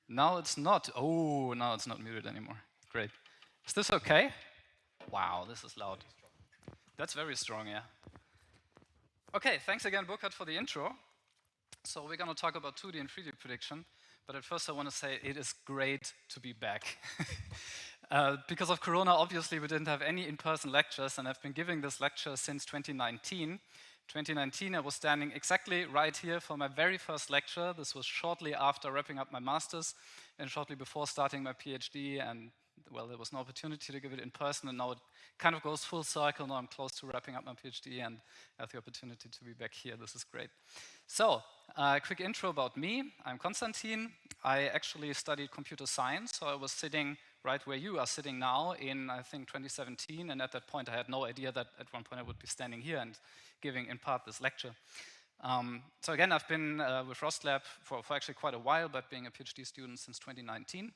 Now it's not. Oh, now it's not muted anymore. Great. Is this okay? Wow, this is loud. That's very strong, yeah. Okay, thanks again, Burkhard, for the intro. So we're going to talk about 2D and 3D prediction, but at first I want to say it is great to be back. Because of Corona, obviously, we didn't have any in-person lectures, and I've been giving this lecture since 2019. 2019, I was standing exactly right here for my very first lecture. This was shortly after wrapping up my master's and shortly before starting my PhD, and well, there was no opportunity to give it in person, and now it kind of goes full circle. Now I'm close to wrapping up my PhD and I have the opportunity to be back here. This is great. So, quick intro about me. I'm Konstantin. I actually studied computer science, so I was sitting right where you are sitting now in, I think, 2017, and at that point I had no idea that at one point I would be standing here and giving in part this lecture. So again, I've been with Rostlab for actually quite a while, but being a PhD student since 2019.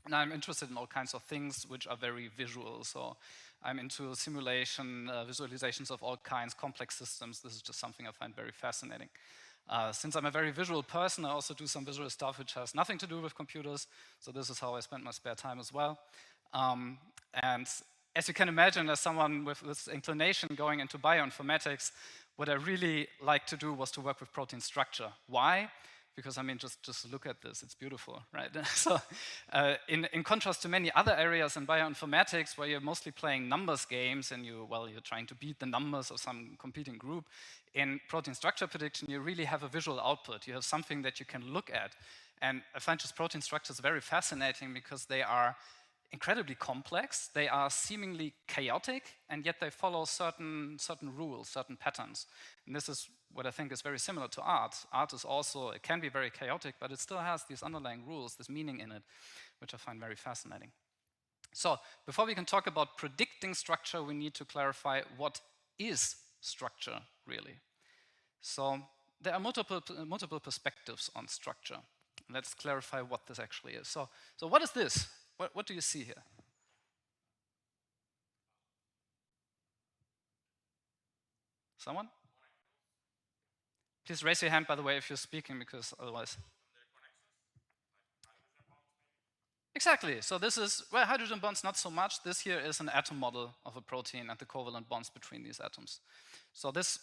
And I'm interested in all kinds of things which are very visual. So I'm into simulation, visualizations of all kinds, complex systems. This is just something I find very fascinating. Since I'm a very visual person, I also do some visual stuff which has nothing to do with computers. So this is how I spend my spare time as well. And as you can imagine, as someone with this inclination going into bioinformatics, what I really like to do was to work with protein structure. Why? Because, I mean, just look at this, it's beautiful, right? So, in contrast to many other areas in bioinformatics where you're mostly playing numbers games and you're trying to beat the numbers of some competing group, in protein structure prediction, you really have a visual output. You have something that you can look at. And I find just protein structures very fascinating because they are incredibly complex, they are seemingly chaotic, and yet they follow certain rules, certain patterns. And this is what I think is very similar to art. Art is also, it can be very chaotic, but it still has these underlying rules, this meaning in it, which I find very fascinating. So, before we can talk about predicting structure, we need to clarify what is structure, really. So, there are multiple perspectives on structure. Let's clarify what this actually is. So what is this? What do you see here? Someone? Please raise your hand, by the way, if you're speaking, because otherwise... Exactly. So this is, well, hydrogen bonds not so much. This here is an atom model of a protein and the covalent bonds between these atoms. So this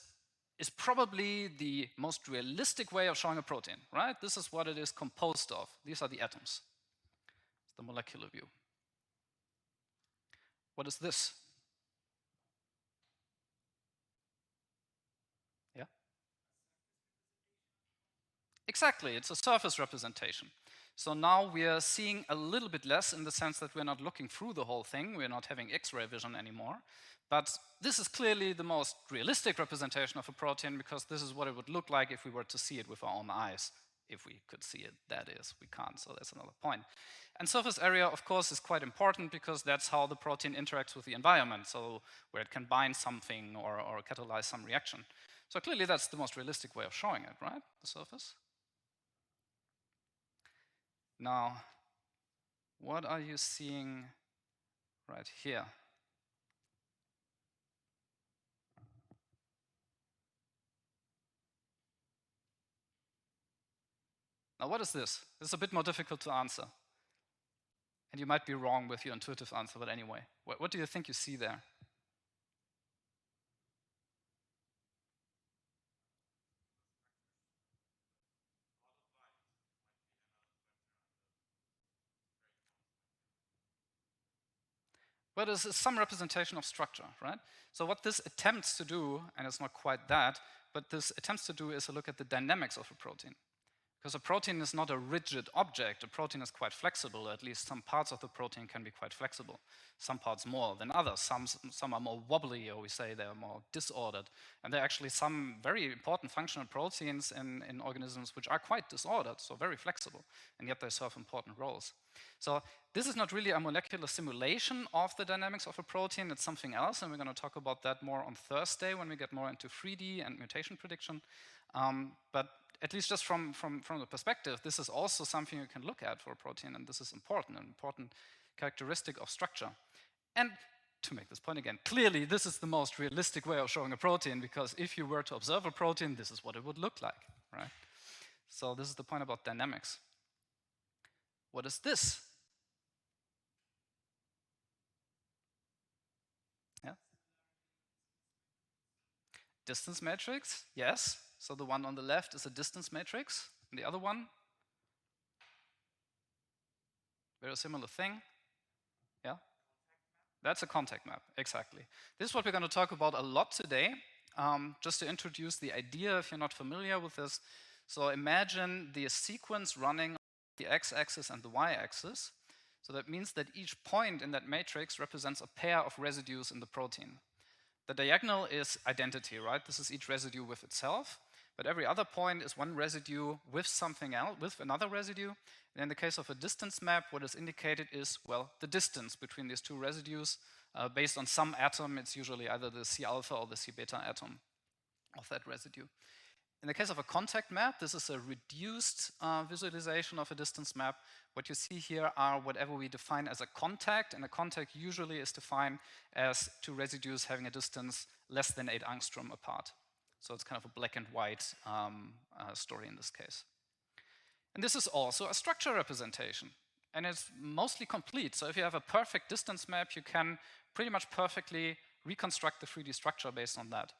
is probably the most realistic way of showing a protein, right? This is what it is composed of. These are the atoms. It's the molecular view. What is this? Yeah? Exactly, it's a surface representation. So now we are seeing a little bit less in the sense that we're not looking through the whole thing, we're not having X-ray vision anymore. But this is clearly the most realistic representation of a protein because this is what it would look like if we were to see it with our own eyes. If we could see it, that is. We can't, so that's another point. And surface area, of course, is quite important because that's how the protein interacts with the environment, so where it can bind something or catalyze some reaction. So clearly that's the most realistic way of showing it, right? The surface. Now, what are you seeing right here? Now, what is this? This is a bit more difficult to answer. And you might be wrong with your intuitive answer, but anyway, what do you think you see there? Well, this is some representation of structure, right? So what this attempts to do, and it's not quite that, but this attempts to do is to look at the dynamics of a protein. Because a protein is not a rigid object, a protein is quite flexible, at least some parts of the protein can be quite flexible. Some parts more than others, some are more wobbly, or we say they're more disordered. And there are actually some very important functional proteins in organisms which are quite disordered, so very flexible, and yet they serve important roles. So this is not really a molecular simulation of the dynamics of a protein, it's something else, and we're going to talk about that more on Thursday when we get more into 3D and mutation prediction. But at least just from the perspective, this is also something you can look at for a protein, and this is important, an important characteristic of structure. And to make this point again, clearly this is the most realistic way of showing a protein, because if you were to observe a protein, this is what it would look like, right? So this is the point about dynamics. what is this? Yeah. Distance matrix, yes. So the one on the left is a distance matrix, and the other one, very similar thing. Yeah. That's a contact map, exactly. This is what we're going to talk about a lot today. Just to introduce the idea, if you're not familiar with this. So imagine the sequence running on the x-axis and the y-axis. So that means that each point in that matrix represents a pair of residues in the protein. The diagonal is identity, right? This is each residue with itself. But every other point is one residue with something else, with another residue. And in the case of a distance map, what is indicated is, well, the distance between these two residues. Based on some atom, it's usually either the C alpha or the C beta atom of that residue. In the case of a contact map, this is a reduced visualization of a distance map. What you see here are whatever we define as a contact, and a contact usually is defined as two residues having a distance less than 8 angstrom apart. So it's kind of a black and white story in this case. And this is also a structure representation, and it's mostly complete. So if you have a perfect distance map, you can pretty much perfectly reconstruct the 3D structure based on that.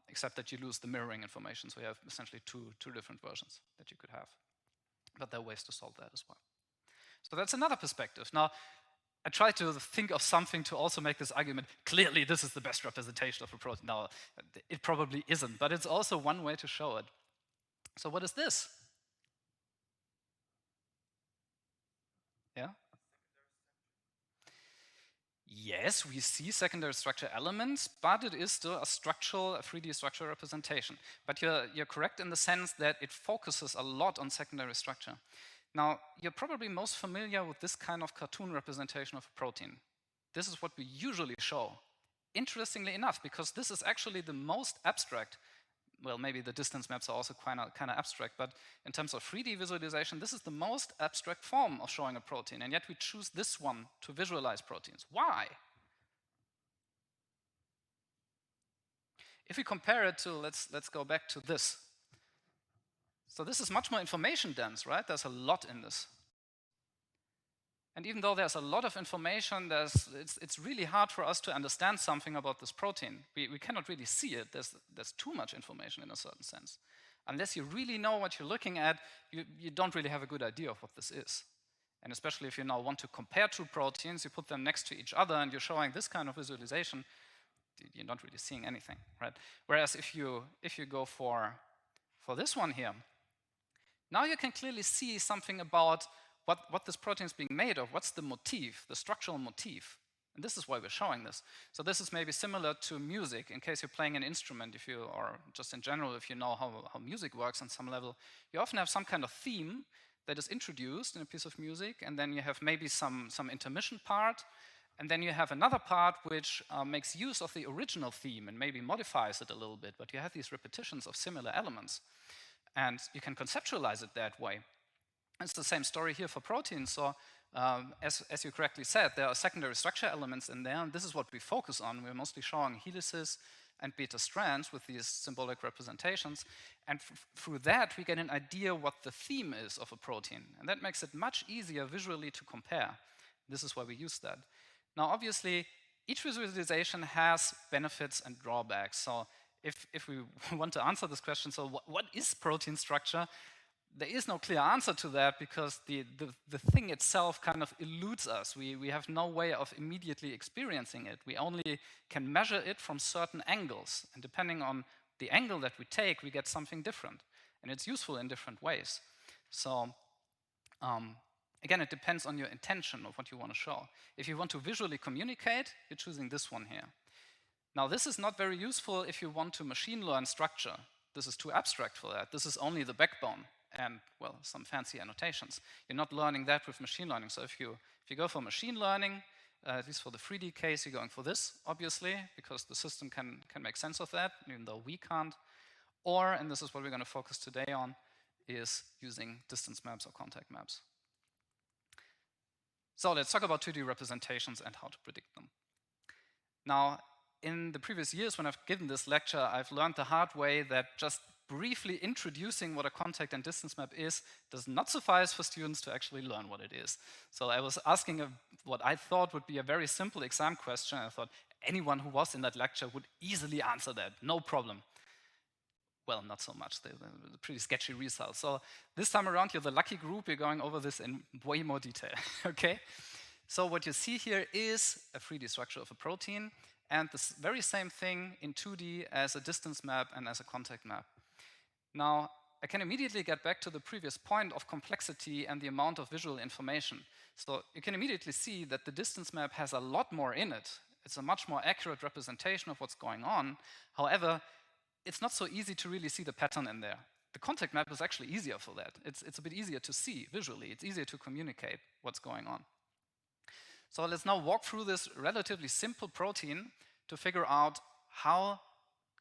Except that you lose the mirroring information, so you have essentially two different versions that you could have. But there are ways to solve that as well. So that's another perspective. Now, I try to think of something to also make this argument, clearly this is the best representation of a protein. Now, it probably isn't, but it's also one way to show it. So what is this? Yeah? Yes, we see secondary structure elements, but it is still a 3D structure representation. But you're correct in the sense that it focuses a lot on secondary structure. Now, you're probably most familiar with this kind of cartoon representation of a protein. This is what we usually show. Interestingly enough, because this is actually the most abstract. Well, maybe the distance maps are also kind of abstract, but in terms of 3D visualization, this is the most abstract form of showing a protein, and yet we choose this one to visualize proteins. Why? If we compare it to, let's go back to this. So this is much more information dense, right? There's a lot in this. And even though there's a lot of information, it's really hard for us to understand something about this protein. We cannot really see it. There's too much information in a certain sense. Unless you really know what you're looking at, you don't really have a good idea of what this is. And especially if you now want to compare two proteins, you put them next to each other and you're showing this kind of visualization, you're not really seeing anything, right? Whereas if you go for this one here, now you can clearly see something about what this protein is being made of, what's the motif, the structural motif. And this is why we're showing this. So this is maybe similar to music, in case you're playing an instrument, or just in general, if you know how music works on some level, you often have some kind of theme that is introduced in a piece of music, and then you have maybe some intermission part, and then you have another part which makes use of the original theme and maybe modifies it a little bit, but you have these repetitions of similar elements. And you can conceptualize it that way. It's the same story here for proteins. So as you correctly said, there are secondary structure elements in there, and this is what we focus on. We're mostly showing helices and beta strands with these symbolic representations. And through that, we get an idea what the theme is of a protein. And that makes it much easier visually to compare. This is why we use that. Now, obviously, each visualization has benefits and drawbacks. So if we want to answer this question, so what is protein structure? There is no clear answer to that because the thing itself kind of eludes us. We have no way of immediately experiencing it. We only can measure it from certain angles. And depending on the angle that we take, we get something different. And it's useful in different ways. So again, it depends on your intention of what you want to show. If you want to visually communicate, you're choosing this one here. Now, this is not very useful if you want to machine learn structure. This is too abstract for that. This is only the backbone and, well, some fancy annotations. You're not learning that with machine learning. So if you go for machine learning, at least for the 3D case, you're going for this, obviously, because the system can make sense of that, even though we can't. Or, and this is what we're going to focus today on, is using distance maps or contact maps. So let's talk about 2D representations and how to predict them. Now, in the previous years when I've given this lecture, I've learned the hard way that just briefly introducing what a contact and distance map is does not suffice for students to actually learn what it is. So I was asking what I thought would be a very simple exam question. I thought anyone who was in that lecture would easily answer that, no problem. Well, not so much, they're pretty sketchy results. So this time around, you're the lucky group, you're going over this in way more detail, okay? So what you see here is a 3D structure of a protein, and the very same thing in 2D as a distance map and as a contact map. Now, I can immediately get back to the previous point of complexity and the amount of visual information. So you can immediately see that the distance map has a lot more in it. It's a much more accurate representation of what's going on. However, it's not so easy to really see the pattern in there. The contact map is actually easier for that. It's a bit easier to see visually. It's easier to communicate what's going on. So let's now walk through this relatively simple protein to figure out how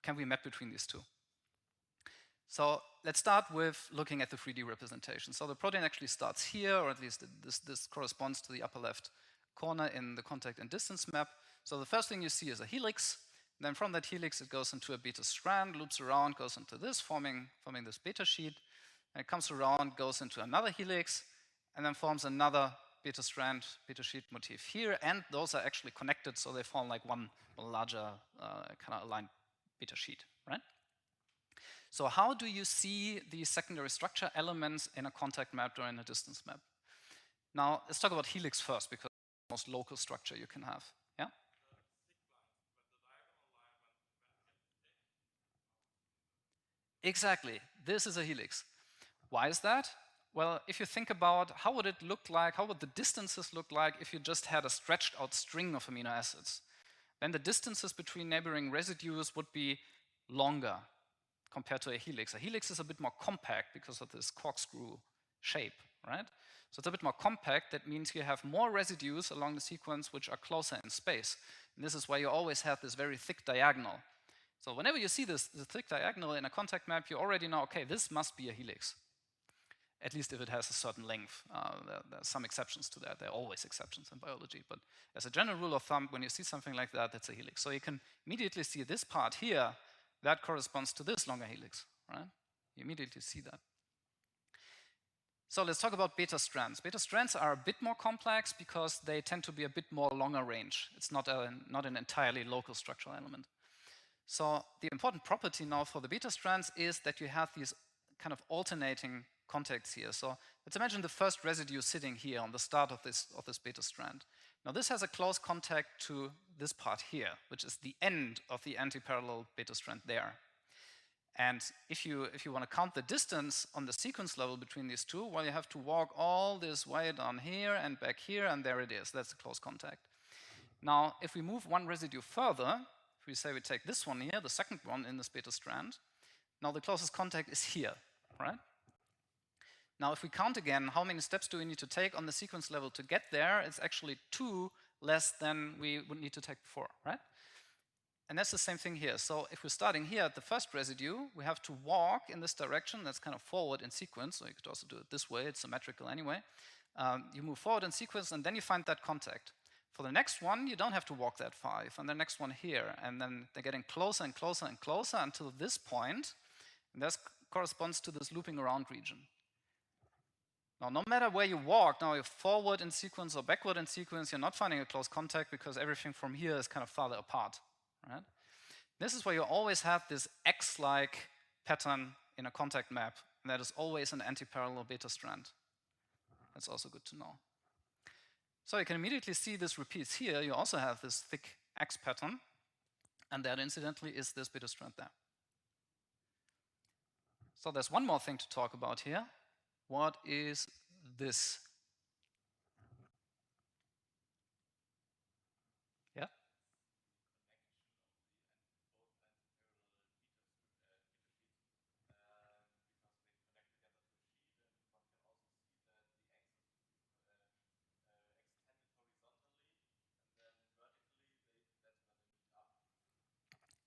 can we map between these two. So let's start with looking at the 3D representation. So the protein actually starts here, or at least this corresponds to the upper left corner in the contact and distance map. So the first thing you see is a helix. Then from that helix, it goes into a beta strand, loops around, goes into this, forming this beta sheet. And it comes around, goes into another helix, and then forms another beta strand, beta sheet motif here. And those are actually connected, so they form like one larger kind of aligned beta sheet, right? So how do you see the secondary structure elements in a contact map or in a distance map? Now, let's talk about helix first, because it's the most local structure you can have. Yeah? Exactly. This is a helix. Why is that? Well, if you think about how would it look like, how would the distances look like if you just had a stretched out string of amino acids? Then the distances between neighboring residues would be longer compared to a helix. A helix is a bit more compact because of this corkscrew shape, right? So it's a bit more compact. That means you have more residues along the sequence which are closer in space. And this is why you always have this very thick diagonal. So whenever you see the thick diagonal in a contact map, you already know, okay, this must be a helix. At least if it has a certain length. There are some exceptions to that. There are always exceptions in biology. But as a general rule of thumb, when you see something like that, that's a helix. So you can immediately see this part here, that corresponds to this longer helix, right? You immediately see that. So let's talk about beta strands. Beta strands are a bit more complex because they tend to be a bit more longer range. It's not an entirely local structural element. So the important property now for the beta strands is that you have these kind of alternating contacts here. So let's imagine the first residue sitting here on the start of this beta strand. Now this has a close contact to this part here, which is the end of the anti-parallel beta strand there. And if you want to count the distance on the sequence level between these two, well, you have to walk all this way down here and back here, and there it is. That's the close contact. Now, if we move one residue further, if we say we take this one here, the second one in this beta strand, now the closest contact is here, right? Now, if we count again, how many steps do we need to take on the sequence level to get there? It's actually 2 less than we would need to take before, right? And that's the same thing here. So if we're starting here at the first residue, we have to walk in this direction. That's kind of forward in sequence. So you could also do it this way. It's symmetrical anyway. You move forward in sequence, and then you find that contact. For the next one, you don't have to walk that far. You find the next one here. And then they're getting closer and closer and closer until this point. And that corresponds to this looping around region. Now, no matter where you walk, now you're forward in sequence or backward in sequence, you're not finding a close contact because everything from here is kind of farther apart. Right? This is where you always have this X-like pattern in a contact map, and that is always an anti-parallel beta strand. That's also good to know. So you can immediately see this repeats here. You also have this thick X pattern, and that incidentally is this beta strand there. So there's one more thing to talk about here. What is this? Yeah?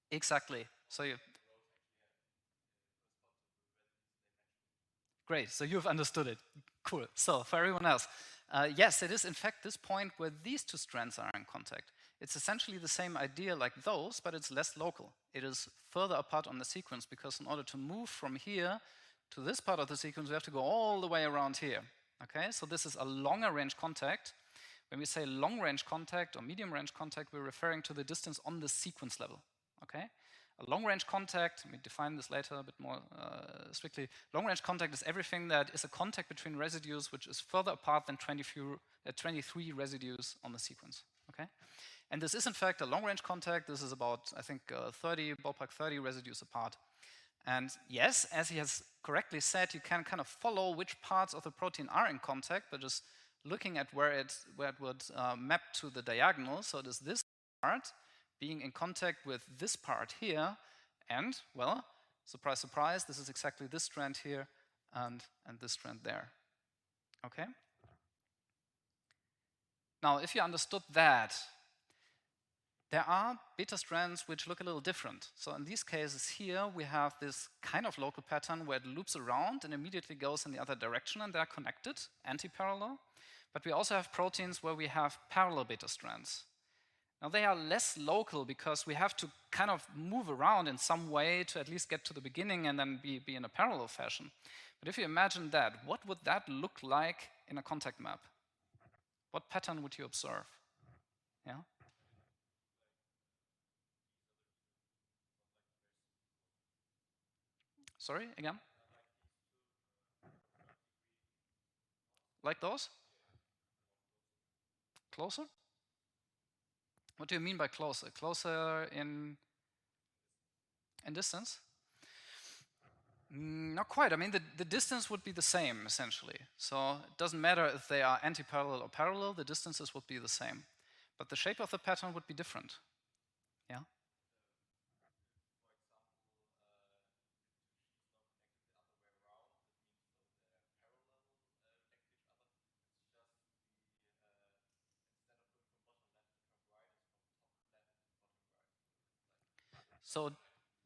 Exactly. So great, so you've understood it. Cool. So for everyone else, yes, it is in fact this point where these two strands are in contact. It's essentially the same idea like those, but it's less local. It is further apart on the sequence, because in order to move from here to this part of the sequence, we have to go all the way around here. Okay, so this is a longer range contact. When we say long range contact or medium range contact, we're referring to the distance on the sequence level. Okay, a long range contact, let me define this later a bit more strictly. Long range contact is everything that is a contact between residues which is further apart than 23 residues on the sequence. Okay, and this is in fact a long range contact. This is about, I think, ballpark 30 residues apart. And yes, as he has correctly said, you can kind of follow which parts of the protein are in contact by just looking at where it would map to the diagonal. So it is this part being in contact with this part here, and, well, surprise, surprise, this is exactly this strand here and this strand there. Okay? Now, if you understood that, there are beta strands which look a little different. So in these cases here, we have this kind of local pattern where it loops around and immediately goes in the other direction, and they're connected, anti-parallel. But we also have proteins where we have parallel beta strands. Now they are less local because we have to kind of move around in some way to at least get to the beginning and then be in a parallel fashion. But if you imagine that, what would that look like in a contact map? What pattern would you observe? Yeah? Sorry, again? Like those? Closer? What do you mean by closer? Closer in distance? Not quite. I mean, the distance would be the same, essentially. So it doesn't matter if they are anti-parallel or parallel, the distances would be the same. But the shape of the pattern would be different. Yeah?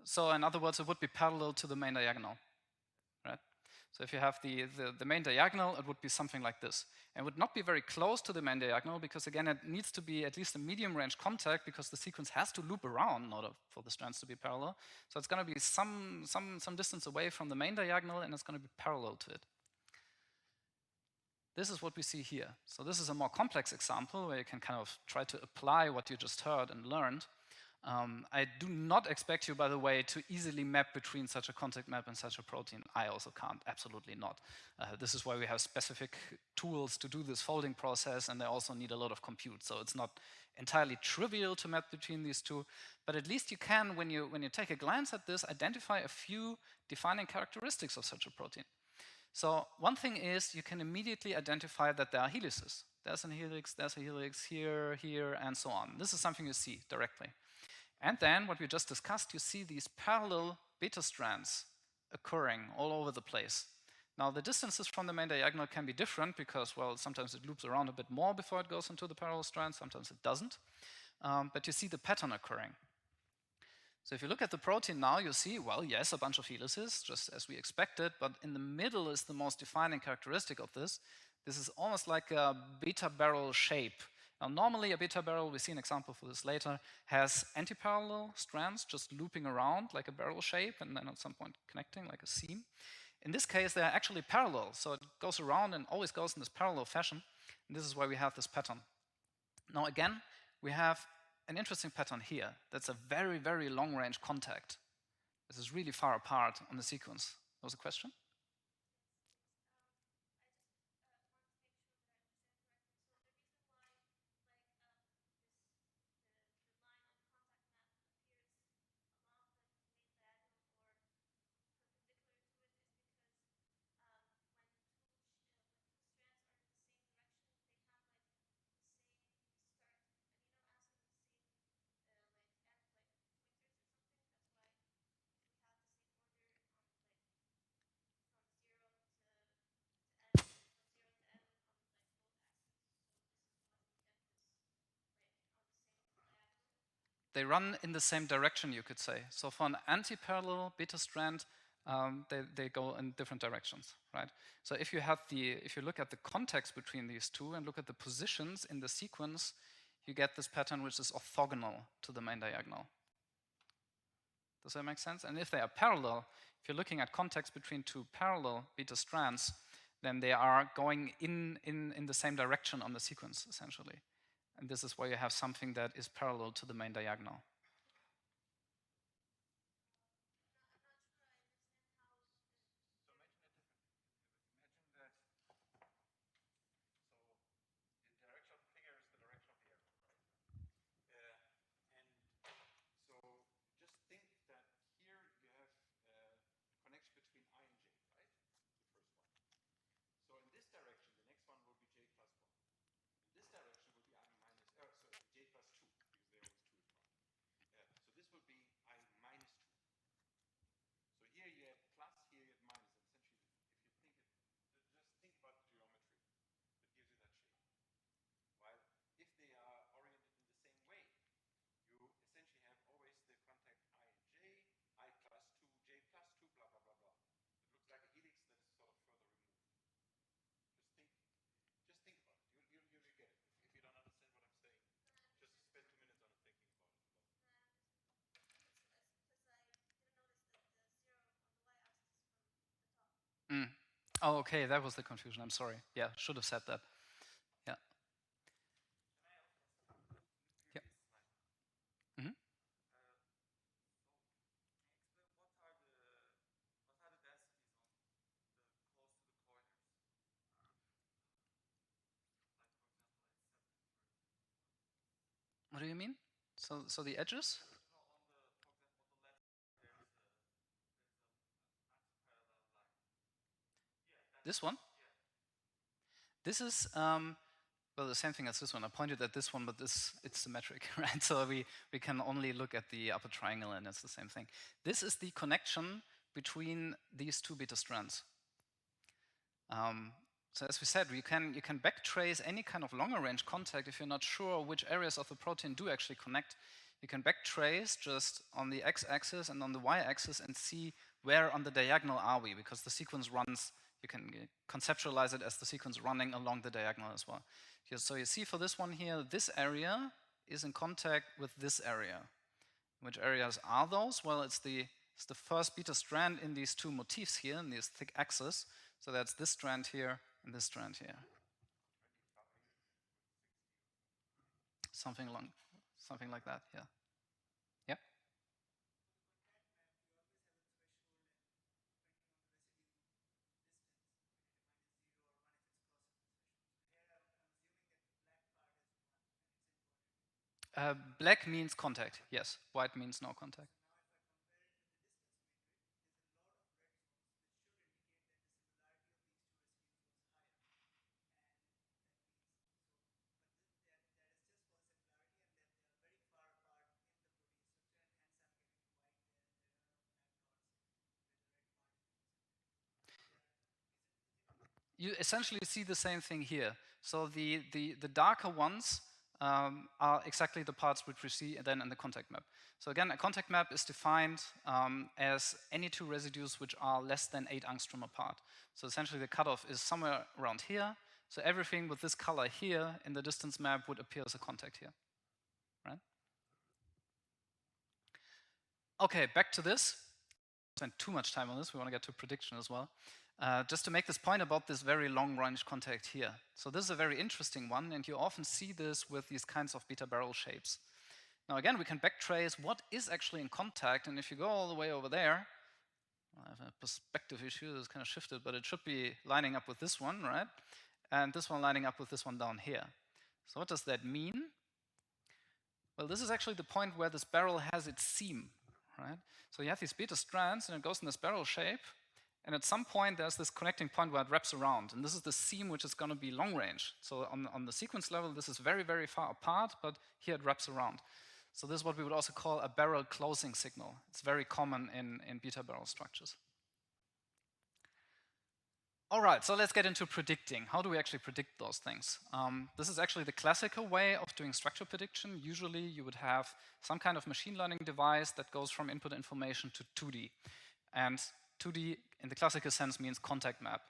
So in other words, it would be parallel to the main diagonal, right? So if you have the main diagonal, it would be something like this. And it would not be very close to the main diagonal because, again, it needs to be at least a medium range contact because the sequence has to loop around in order for the strands to be parallel. So it's going to be some distance away from the main diagonal, and it's going to be parallel to it. This is what we see here. So this is a more complex example where you can kind of try to apply what you just heard and learned. I do not expect you, by the way, to easily map between such a contact map and such a protein. I also can't, absolutely not. This is why we have specific tools to do this folding process, and they also need a lot of compute. So it's not entirely trivial to map between these two, but at least you can, when you take a glance at this, identify a few defining characteristics of such a protein. So one thing is you can immediately identify that there are helices. There's a helix here, here, and so on. This is something you see directly. And then, what we just discussed, you see these parallel beta strands occurring all over the place. Now, the distances from the main diagonal can be different because, well, sometimes it loops around a bit more before it goes into the parallel strand, sometimes it doesn't. But you see the pattern occurring. So if you look at the protein now, you see, well, yes, a bunch of helices, just as we expected, but in the middle is the most defining characteristic of this. This is almost like a beta barrel shape. Now, normally a beta barrel, we see an example for this later, has anti-parallel strands just looping around like a barrel shape and then at some point connecting like a seam. In this case, they are actually parallel, so it goes around and always goes in this parallel fashion, and this is why we have this pattern. Now again, we have an interesting pattern here. That's a very, very long-range contact. This is really far apart on the sequence. There was a question? They run in the same direction, you could say. So for an anti-parallel beta strand, they go in different directions, right? So if you look at the context between these two and look at the positions in the sequence, you get this pattern which is orthogonal to the main diagonal. Does that make sense? And if they are parallel, if you're looking at contacts between two parallel beta strands, then they are going in the same direction on the sequence, essentially. And this is where you have something that is parallel to the main diagonal. Mm. Oh, okay, that was the confusion. I'm sorry. Yeah, should have said that. Yeah. Yeah. Mm-hmm. What do you mean? So the edges? This one? This is, well, the same thing as this one. I pointed at this one, but it's symmetric, right? So we can only look at the upper triangle, and it's the same thing. This is the connection between these two beta strands. So as we said, you can backtrace any kind of longer range contact if you're not sure which areas of the protein do actually connect. You can backtrace just on the x-axis and on the y-axis and see where on the diagonal are we, because the sequence runs, you can conceptualize it as the sequence running along the diagonal as well. So you see for this one here, this area is in contact with this area. Which areas are those? Well, it's the first beta strand in these two motifs here, in these thick axes. So that's this strand here and this strand here. Something like that, yeah. Yeah. Black means contact, yes. White means no contact. You essentially see the same thing here. So the darker ones are exactly the parts which we see then in the contact map. So again, a contact map is defined as any two residues which are less than 8 angstrom apart. So essentially the cutoff is somewhere around here. So everything with this color here in the distance map would appear as a contact here, right? Okay, back to this. Spend too much time on this, we want to get to prediction as well. Just to make this point about this very long range contact here. So this is a very interesting one, and you often see this with these kinds of beta barrel shapes. Now again, we can backtrace what is actually in contact, and if you go all the way over there, I have a perspective issue, it's kind of shifted, but it should be lining up with this one, right? And this one lining up with this one down here. So what does that mean? Well, this is actually the point where this barrel has its seam, right? So you have these beta strands, and it goes in this barrel shape, and at some point there's this connecting point where it wraps around, and this is the seam which is going to be long range. So on the sequence level, this is very, very far apart, but here it wraps around. So this is what we would also call a barrel closing signal. It's very common in beta barrel structures. All right, so let's get into predicting. How do we actually predict those things? This is actually the classical way of doing structure prediction. Usually you would have some kind of machine learning device that goes from input information to 2D. And 2D in the classical sense means contact map.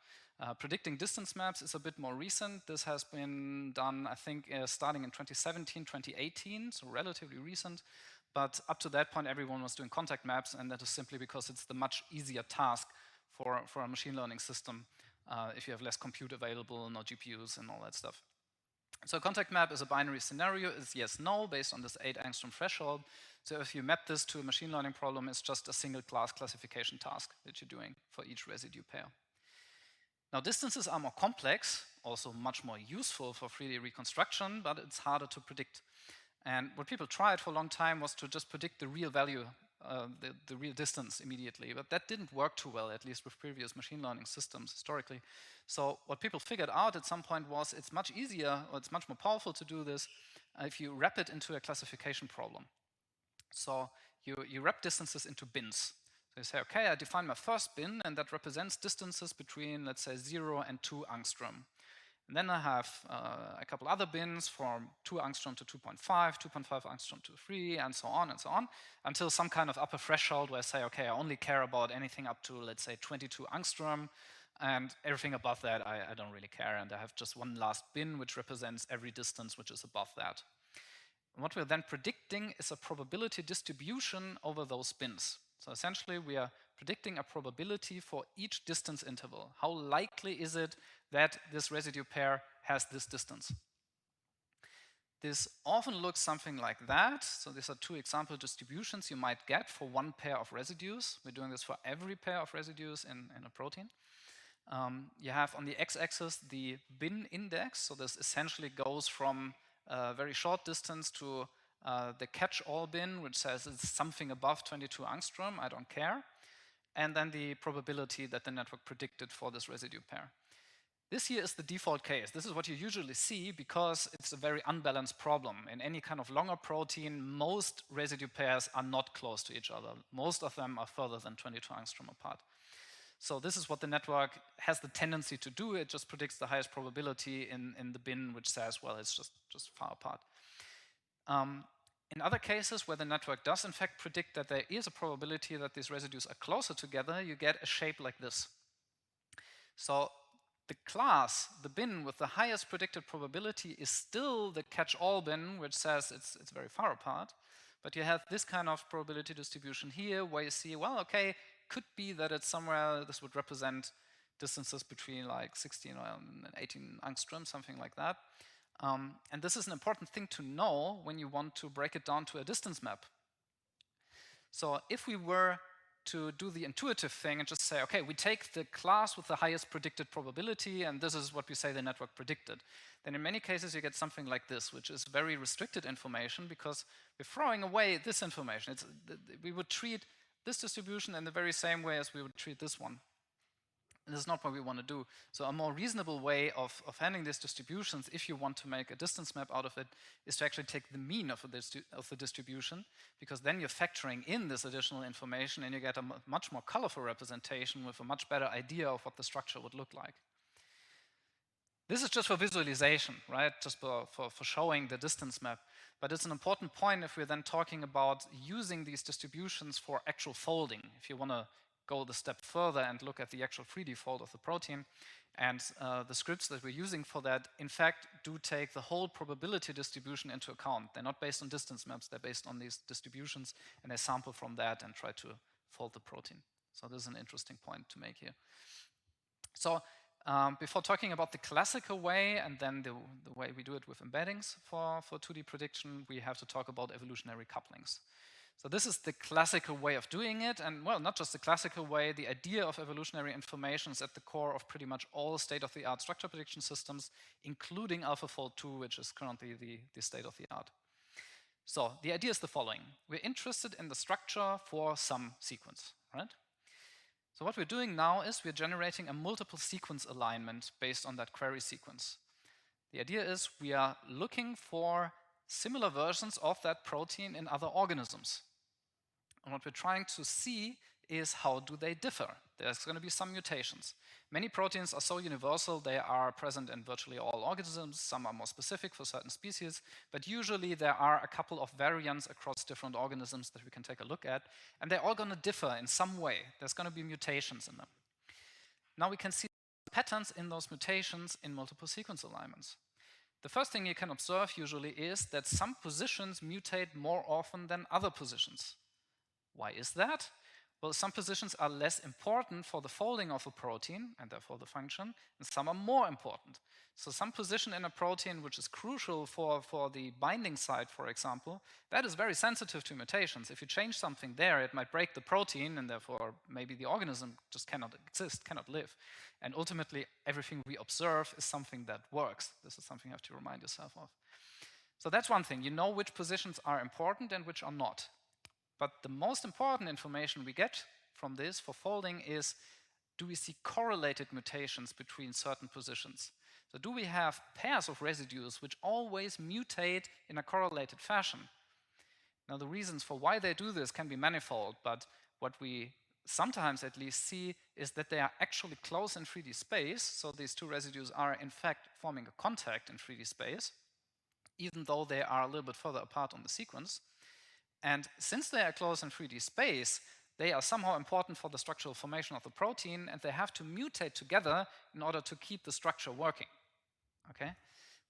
Predicting distance maps is a bit more recent. This has been done, I think, starting in 2017, 2018, so relatively recent. But up to that point, everyone was doing contact maps, and that is simply because it's the much easier task for a machine learning system if you have less compute available, no GPUs and all that stuff. So a contact map is a binary scenario, it's yes, no, based on this 8 angstrom threshold. So if you map this to a machine learning problem, it's just a single class classification task that you're doing for each residue pair. Now distances are more complex, also much more useful for 3D reconstruction, but it's harder to predict. And what people tried for a long time was to just predict the real value, the real distance immediately, but that didn't work too well, at least with previous machine learning systems historically. So what people figured out at some point was it's much easier, or it's much more powerful to do this if you wrap it into a classification problem. So you wrap distances into bins. So you say, okay, I define my first bin, and that represents distances between, let's say, 0 and 2 angstrom. And then I have a couple other bins from 2 angstrom to 2.5, 2.5 angstrom to 3, and so on, until some kind of upper threshold where I say, okay, I only care about anything up to, let's say, 22 angstrom, and everything above that, I don't really care, and I have just one last bin which represents every distance which is above that. And what we're then predicting is a probability distribution over those bins. So essentially, we are predicting a probability for each distance interval. How likely is it that this residue pair has this distance? This often looks something like that. So these are 2 example distributions you might get for one pair of residues. We're doing this for every pair of residues in a protein. You have on the x-axis the bin index. So this essentially goes from a very short distance to the catch-all bin, which says it's something above 22 angstrom, I don't care, and then the probability that the network predicted for this residue pair. This here is the default case. This is what you usually see because it's a very unbalanced problem. In any kind of longer protein, most residue pairs are not close to each other. Most of them are further than 22 angstrom apart. So this is what the network has the tendency to do. It just predicts the highest probability in the bin, which says, well, it's just far apart. In other cases where the network does in fact predict that there is a probability that these residues are closer together, you get a shape like this. So the class, the bin with the highest predicted probability is still the catch-all bin, which says it's very far apart. But you have this kind of probability distribution here where you see, well, okay, could be that it's somewhere, this would represent distances between like 16 and 18 angstrom, something like that. And this is an important thing to know when you want to break it down to a distance map. So if we were to do the intuitive thing and just say, okay, we take the class with the highest predicted probability, and this is what we say the network predicted, then in many cases you get something like this, which is very restricted information because we're throwing away this information. We would treat this distribution in the very same way as we would treat this one. And this is not what we want to do. So a more reasonable way of handling these distributions, if you want to make a distance map out of it, is to actually take the mean of the distribution, because then you're factoring in this additional information and you get a much more colorful representation with a much better idea of what the structure would look like. This is just for visualization, right? Just for showing the distance map. But it's an important point if we're then talking about using these distributions for actual folding. If you want to go the step further and look at the actual 3D fold of the protein. And the scripts that we're using for that, in fact, do take the whole probability distribution into account. They're not based on distance maps, they're based on these distributions, and they sample from that and try to fold the protein. So this is an interesting point to make here. So before talking about the classical way and then the way we do it with embeddings for 2D prediction, we have to talk about evolutionary couplings. So this is the classical way of doing it, and well, not just the classical way, the idea of evolutionary information is at the core of pretty much all state-of-the-art structure prediction systems, including AlphaFold 2, which is currently the state-of-the-art. So the idea is the following. We're interested in the structure for some sequence, right? So what we're doing now is we're generating a multiple sequence alignment based on that query sequence. The idea is we are looking for similar versions of that protein in other organisms. And what we're trying to see is how do they differ? There's going to be some mutations. Many proteins are so universal, they are present in virtually all organisms. Some are more specific for certain species, but usually there are a couple of variants across different organisms that we can take a look at, and they're all going to differ in some way. There's going to be mutations in them. Now we can see patterns in those mutations in multiple sequence alignments. The first thing you can observe usually is that some positions mutate more often than other positions. Why is that? Well, some positions are less important for the folding of a protein, and therefore the function, and some are more important. So some position in a protein which is crucial for the binding site, for example, that is very sensitive to mutations. If you change something there, it might break the protein, and therefore maybe the organism just cannot exist, cannot live. And ultimately, everything we observe is something that works. This is something you have to remind yourself of. So that's one thing. You know which positions are important and which are not. But the most important information we get from this for folding is, do we see correlated mutations between certain positions? So do we have pairs of residues which always mutate in a correlated fashion? Now the reasons for why they do this can be manifold, but what we sometimes at least see is that they are actually close in 3D space, so these two residues are in fact forming a contact in 3D space, even though they are a little bit further apart on the sequence. And since they are close in 3D space, they are somehow important for the structural formation of the protein, and they have to mutate together in order to keep the structure working. Okay?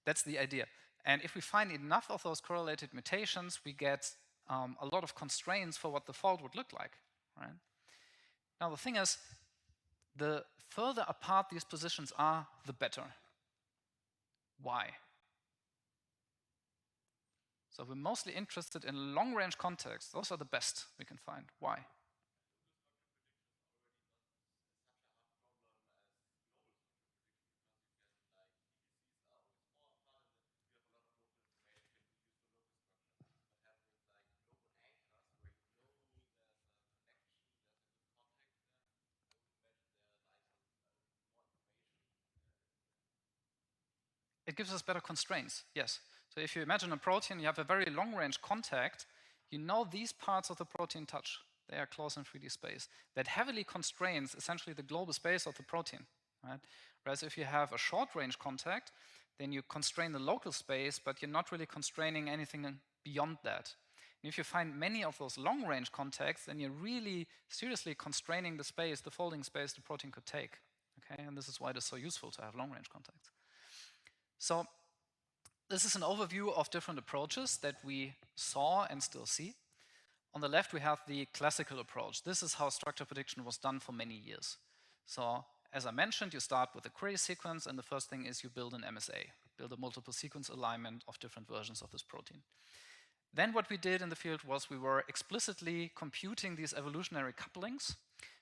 That's the idea. And if we find enough of those correlated mutations, we get a lot of constraints for what the fold would look like. Right? Now the thing is, the further apart these positions are, the better. Why? So we're mostly interested in long-range contexts. Those are the best we can find. Why? It gives us better constraints, yes. So if you imagine a protein, you have a very long-range contact, you know these parts of the protein touch. They are close in 3D space. That heavily constrains essentially the global space of the protein. Right? Whereas if you have a short-range contact, then you constrain the local space, but you're not really constraining anything beyond that. And if you find many of those long-range contacts, then you're really seriously constraining the space, the folding space the protein could take. Okay? And this is why it is so useful to have long-range contacts. So this is an overview of different approaches that we saw and still see. On the left, we have the classical approach. This is how structure prediction was done for many years. So as I mentioned, you start with a query sequence, and the first thing is you build an MSA, build a multiple sequence alignment of different versions of this protein. Then what we did in the field was we were explicitly computing these evolutionary couplings,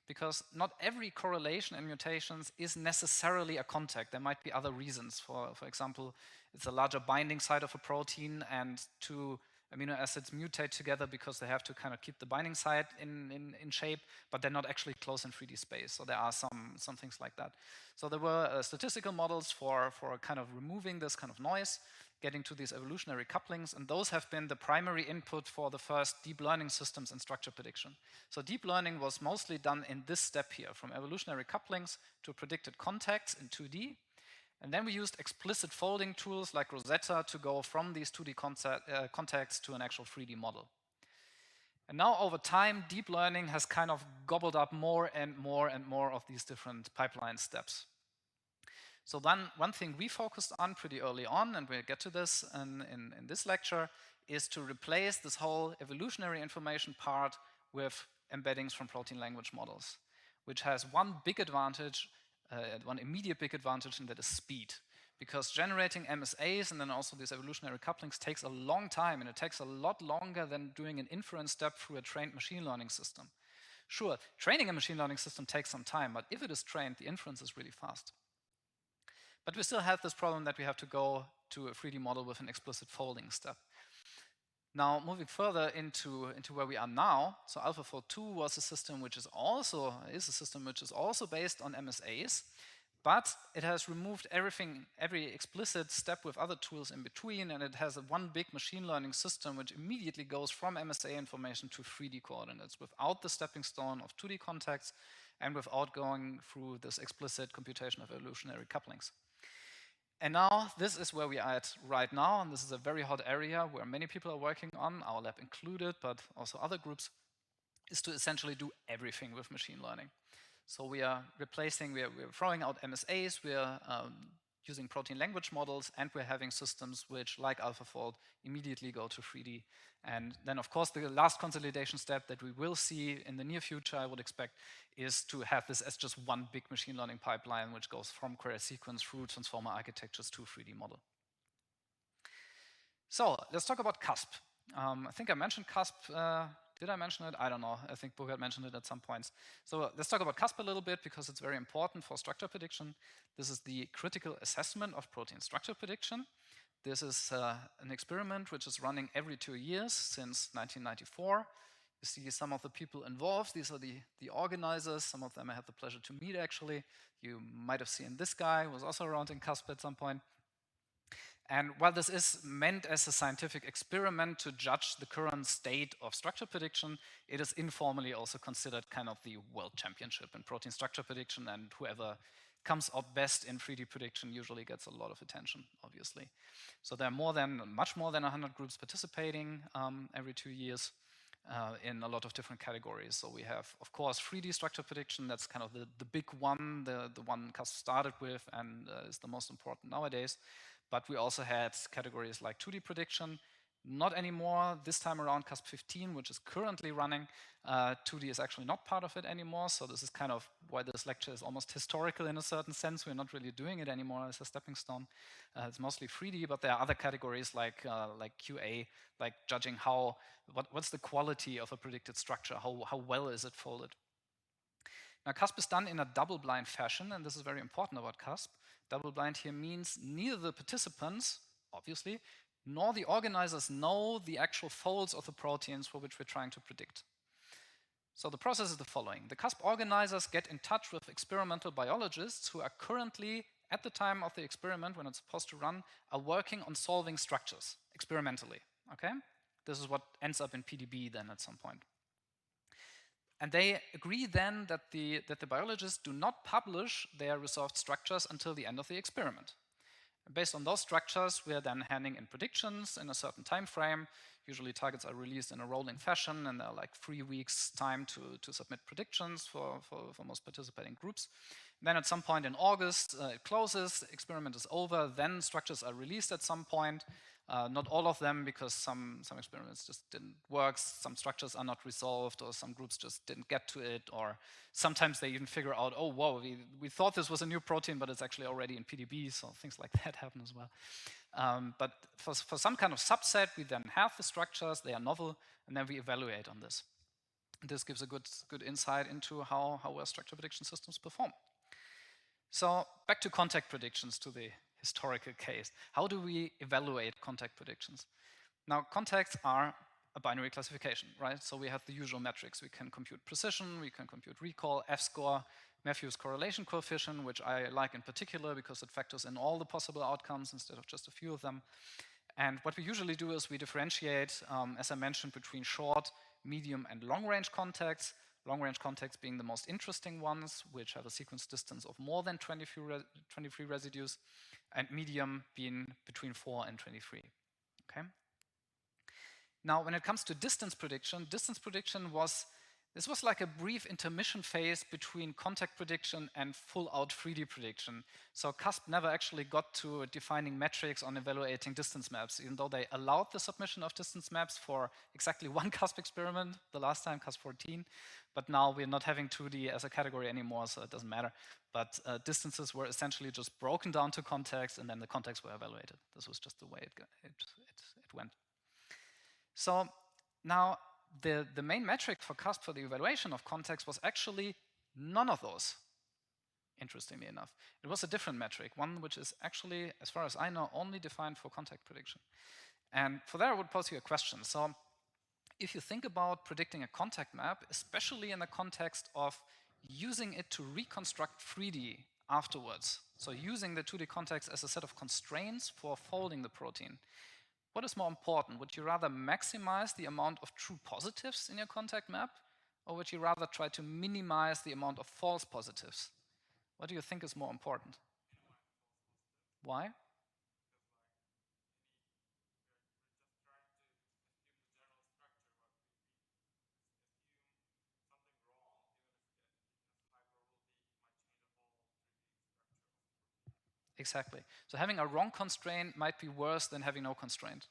because not every correlation in mutations is necessarily a contact. There might be other reasons. For example, it's a larger binding site of a protein, and two amino acids mutate together because they have to kind of keep the binding site in shape, but they're not actually close in 3D space. So there are some things like that. So there were statistical models for kind of removing this kind of noise, getting to these evolutionary couplings, and those have been the primary input for the first deep learning systems in structure prediction. So deep learning was mostly done in this step here, from evolutionary couplings to predicted contacts in 2D. And then we used explicit folding tools like Rosetta to go from these 2D contacts to an actual 3D model. And now over time, deep learning has kind of gobbled up more and more and more of these different pipeline steps. So then one thing we focused on pretty early on, and we'll get to this in this lecture, is to replace this whole evolutionary information part with embeddings from protein language models, which has one big advantage, one immediate big advantage, and that is speed. Because generating MSAs and then also these evolutionary couplings takes a long time, and it takes a lot longer than doing an inference step through a trained machine learning system. Sure, training a machine learning system takes some time, but if it is trained, the inference is really fast. But we still have this problem that we have to go to a 3D model with an explicit folding step. Now, moving further into where we are now, so AlphaFold 2 was a system which is a system which is also based on MSAs, But it has removed everything, every explicit step with other tools in between, and it has one big machine learning system which immediately goes from MSA information to 3D coordinates without the stepping stone of 2D contacts and without going through this explicit computation of evolutionary couplings. And now this is where we are at right now, and this is a very hot area where many people are working on, our lab included, but also other groups, is to essentially do everything with machine learning. So we are replacing, we're throwing out MSAs, we're using protein language models, and we're having systems which, like AlphaFold, immediately go to 3D. And then, of course, the last consolidation step that we will see in the near future, I would expect, is to have this as just one big machine learning pipeline, which goes from query sequence through transformer architectures to 3D model. So let's talk about CUSP. I think I mentioned CUSP. Did I mention it? I don't know. I think Burkhard mentioned it at some points. So let's talk about CUSP a little bit because it's very important for structure prediction. This is the critical assessment of protein structure prediction. This is an experiment which is running every 2 years since 1994. You see some of the people involved. These are the organizers. Some of them I had the pleasure to meet, actually. You might have seen this guy, who was also around in CUSP at some point. And while this is meant as a scientific experiment to judge the current state of structure prediction, it is informally also considered kind of the world championship in protein structure prediction, and whoever comes out best in 3D prediction usually gets a lot of attention, obviously. So there are much more than 100 groups participating every 2 years in a lot of different categories. So we have, of course, 3D structure prediction. That's kind of the big one, the one CUSP started with and is the most important nowadays. But we also had categories like 2D prediction. Not anymore. This time around, CUSP 15, which is currently running, 2D is actually not part of it anymore. So this is kind of why this lecture is almost historical in a certain sense. We're not really doing it anymore as a stepping stone. It's mostly 3D, but there are other categories like QA, like judging what's the quality of a predicted structure, how well is it folded. Now, CUSP is done in a double-blind fashion, and this is very important about CUSP. Double-blind here means neither the participants, obviously, nor the organizers know the actual folds of the proteins for which we're trying to predict. So the process is the following. The CUSP organizers get in touch with experimental biologists who are currently, at the time of the experiment, when it's supposed to run, are working on solving structures experimentally. Okay? This is what ends up in PDB then at some point. And they agree then that the biologists do not publish their resolved structures until the end of the experiment. Based on those structures, we are then handing in predictions in a certain time frame. Usually targets are released in a rolling fashion, and there are like 3 weeks time to submit predictions for most participating groups. And then at some point in August, it closes, experiment is over, then structures are released at some point. Not all of them, because some experiments just didn't work, some structures are not resolved, or some groups just didn't get to it, or sometimes they even figure out, oh, whoa, we thought this was a new protein, but it's actually already in PDB, so things like that happen as well. But for some kind of subset, we then have the structures, they are novel, and then we evaluate on this. And this gives a good insight into how well structure prediction systems perform. So back to contact predictions, to the historical case. How do we evaluate contact predictions? Now, contacts are a binary classification, right? So we have the usual metrics. We can compute precision, we can compute recall, F-score, Matthews correlation coefficient, which I like in particular because it factors in all the possible outcomes instead of just a few of them. And what we usually do is we differentiate, as I mentioned, between short, medium, and long-range contacts. Long-range contacts being the most interesting ones, which have a sequence distance of more than 23 residues, and medium being between 4 and 23. Okay. Now, when it comes to distance prediction was like a brief intermission phase between contact prediction and full-out 3D prediction. So CUSP never actually got to defining metrics on evaluating distance maps, even though they allowed the submission of distance maps for exactly one CUSP experiment, the last time, CUSP 14. But now we're not having 2D as a category anymore, so it doesn't matter. But distances were essentially just broken down to contacts, and then the contacts were evaluated. This was just the way it went. So now, the main metric for CUSP for the evaluation of contacts was actually none of those, interestingly enough. It was a different metric, one which is actually, as far as I know, only defined for contact prediction. And for that, I would pose you a question. So if you think about predicting a contact map, especially in the context of using it to reconstruct 3D afterwards. So using the 2D context as a set of constraints for folding the protein. What is more important? Would you rather maximize the amount of true positives in your contact map, or would you rather try to minimize the amount of false positives? What do you think is more important? Why? Exactly. So having a wrong constraint might be worse than having no constraint.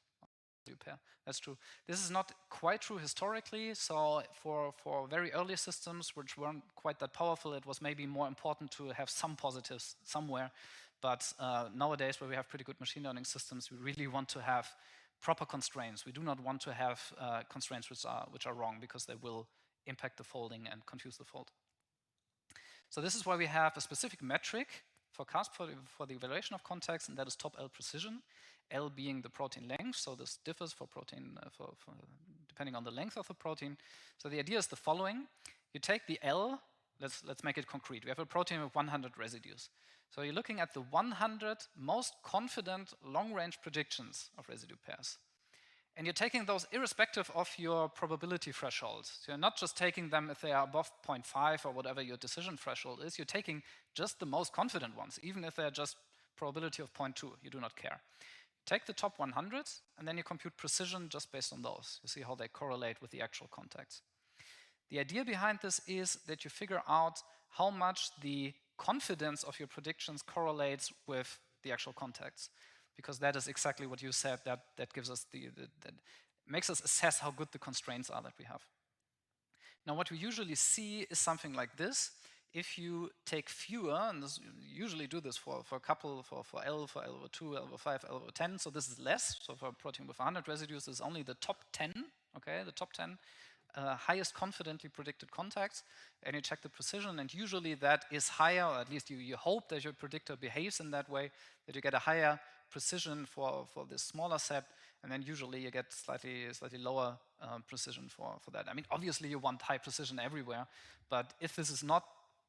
Pair. That's true. This is not quite true historically. So for very early systems, which weren't quite that powerful, it was maybe more important to have some positives somewhere. But nowadays, where we have pretty good machine learning systems, we really want to have proper constraints. We do not want to have constraints which are wrong, because they will impact the folding and confuse the fold. So this is why we have a specific metric for CASP for the evaluation of context, and that is top L precision. L being the protein length, so this differs for protein depending on the length of the protein. So the idea is the following: you take the L. Let's make it concrete. We have a protein with 100 residues. So you're looking at the 100 most confident long-range predictions of residue pairs. And you're taking those irrespective of your probability threshold. So you're not just taking them if they are above 0.5 or whatever your decision threshold is. You're taking just the most confident ones, even if they're just probability of 0.2. You do not care. Take the top 100, and then you compute precision just based on those. You see how they correlate with the actual contacts. The idea behind this is that you figure out how much the confidence of your predictions correlates with the actual contacts, because that is exactly what you said, that gives us that makes us assess how good the constraints are that we have. Now, what we usually see is something like this. If you take fewer, and you usually do this for a couple, for L over 2, L over 5, L over 10, so this is less. So for a protein with 100 residues, this is only the top 10, okay, the top 10 highest confidently predicted contacts, and you check the precision, and usually that is higher, or at least you hope that your predictor behaves in that way, that you get a higher precision for this smaller set, and then usually you get slightly lower precision for that. I mean, obviously you want high precision everywhere, but if this is not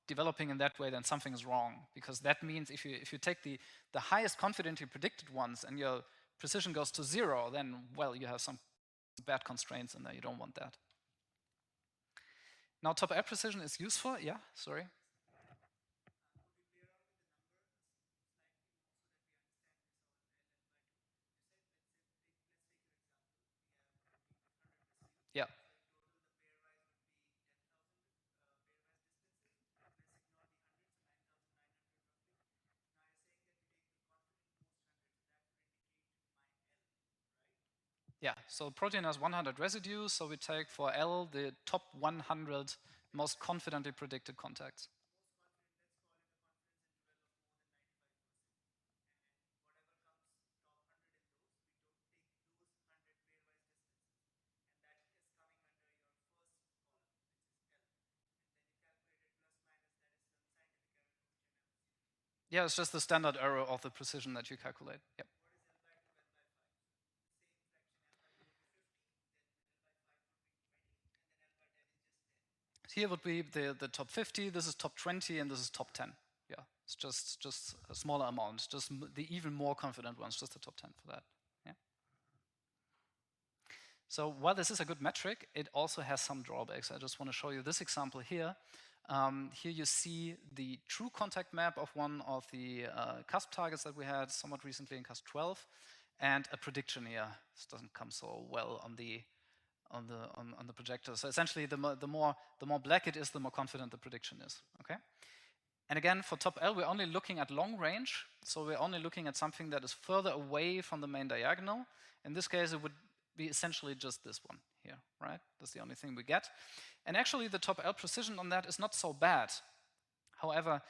developing in that way, then something is wrong, because that means if you take the highest confidently predicted ones and your precision goes to 0, then, well, you have some bad constraints in there. You don't want that. Now, top L precision is useful. Yeah, sorry. Yeah. Yeah, so protein has 100 residues, so we take for L the top 100 most confidently predicted contacts. Yeah, it's just the standard error of the precision that you calculate. Yep. Here would be the top 50, this is top 20, and this is top 10. Yeah, it's just a smaller amount, just the even more confident ones, just the top 10 for that. Yeah. So while this is a good metric, it also has some drawbacks. I just want to show you this example here. Here you see the true contact map of one of the CASP targets that we had somewhat recently in CASP 12, and a prediction here. This doesn't come so well on the projector. So essentially, the more black it is, the more confident the prediction is. Okay. And again, for top L, we're only looking at long range. So we're only looking at something that is further away from the main diagonal. In this case, it would be essentially just this one here, right? That's the only thing we get. And actually, the top L precision on that is not so bad. However,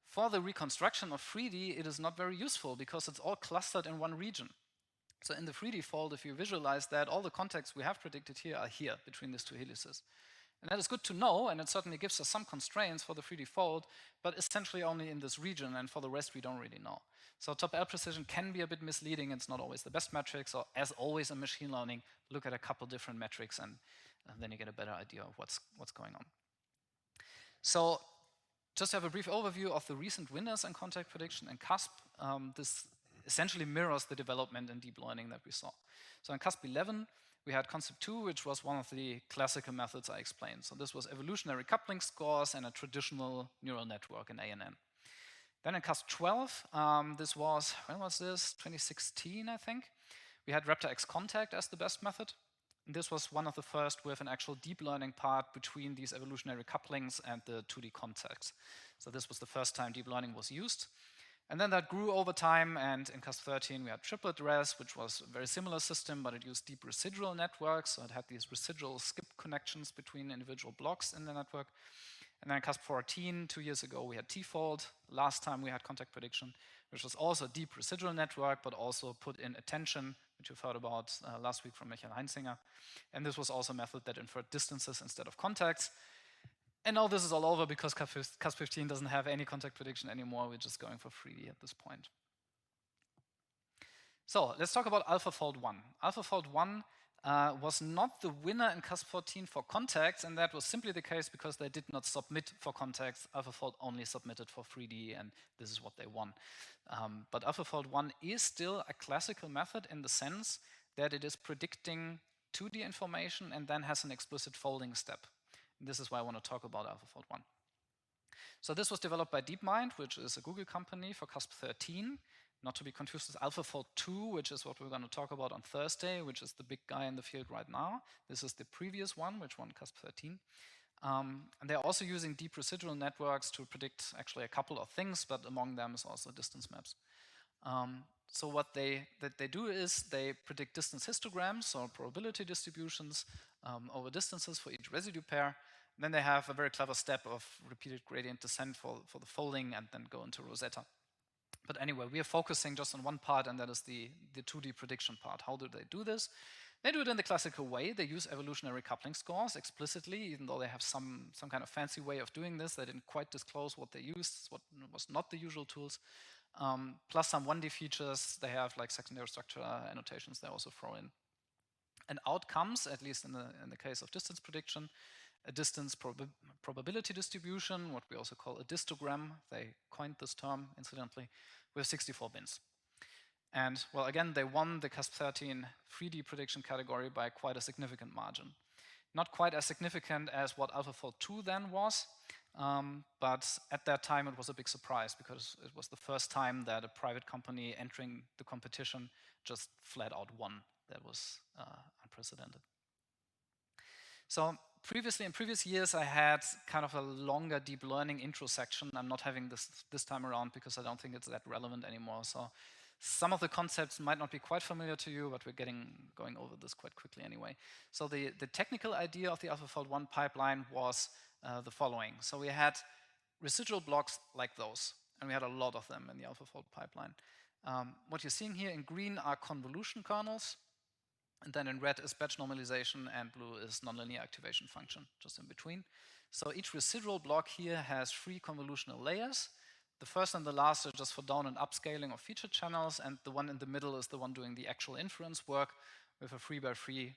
for the reconstruction of 3D, it is not very useful, because it's all clustered in one region. So in the 3D fold, if you visualize that, all the contacts we have predicted here are here, between these two helices. And that is good to know, and it certainly gives us some constraints for the 3D fold, but essentially only in this region, and for the rest we don't really know. So top L precision can be a bit misleading. It's not always the best metric. So as always in machine learning, look at a couple different metrics, and then you get a better idea of what's going on. So just to have a brief overview of the recent winners in contact prediction and CASP, this essentially mirrors the development in deep learning that we saw. So in CASP 11, we had concept 2, which was one of the classical methods I explained. So this was evolutionary coupling scores and a traditional neural network in ANN. Then in CASP 12, this was, when was this? 2016, I think. We had RaptorX contact as the best method. And this was one of the first with an actual deep learning part between these evolutionary couplings and the 2D contacts. So this was the first time deep learning was used. And then that grew over time, and in CASP 13 we had triplet res, which was a very similar system, but it used deep residual networks, so it had these residual skip connections between individual blocks in the network. And then in CASP 14, 2 years ago, we had T-fold. Last time we had contact prediction, which was also a deep residual network, but also put in attention, which you've heard about last week from Michael Heinzinger. And this was also a method that inferred distances instead of contacts. And now this is all over because CASP 15 doesn't have any contact prediction anymore. We're just going for 3D at this point. So let's talk about AlphaFold 1. AlphaFold 1 was not the winner in CASP 14 for contacts, and that was simply the case because they did not submit for contacts. AlphaFold only submitted for 3D, and this is what they won. But AlphaFold 1 is still a classical method in the sense that it is predicting 2D information and then has an explicit folding step. And this is why I want to talk about AlphaFold 1. So this was developed by DeepMind, which is a Google company, for CASP 13. Not to be confused with AlphaFold 2, which is what we're going to talk about on Thursday, which is the big guy in the field right now. This is the previous one, which won CASP 13. And they're also using deep residual networks to predict actually a couple of things, but among them is also distance maps. So what they do is they predict distance histograms, or probability distributions over distances for each residue pair. And then they have a very clever step of repeated gradient descent for the folding and then go into Rosetta. But anyway, we are focusing just on one part, and that is the 2D prediction part. How do they do this? They do it in the classical way. They use evolutionary coupling scores explicitly, even though they have some kind of fancy way of doing this. They didn't quite disclose what they used, what was not the usual tools. Plus some 1D features. They have like secondary structure annotations they also throw in. And out comes, at least in the case of distance prediction, a distance probability distribution, what we also call a distogram. They coined this term, incidentally, with 64 bins. And, well, again, they won the CASP 13 3D prediction category by quite a significant margin. Not quite as significant as what AlphaFold 2 then was, but at that time it was a big surprise because it was the first time that a private company entering the competition just flat out won. That was unprecedented. So previously, in previous years, I had kind of a longer deep learning intro section. I'm not having this time around because I don't think it's that relevant anymore. So some of the concepts might not be quite familiar to you, but we're going over this quite quickly anyway. So the technical idea of the AlphaFold 1 pipeline was the following. So we had residual blocks like those, and we had a lot of them in the AlphaFold pipeline. What you're seeing here in green are convolution kernels, and then in red is batch normalization, and blue is nonlinear activation function, just in between. So each residual block here has 3 convolutional layers. The first and the last are just for down and upscaling of feature channels, and the one in the middle is the one doing the actual inference work with a 3x3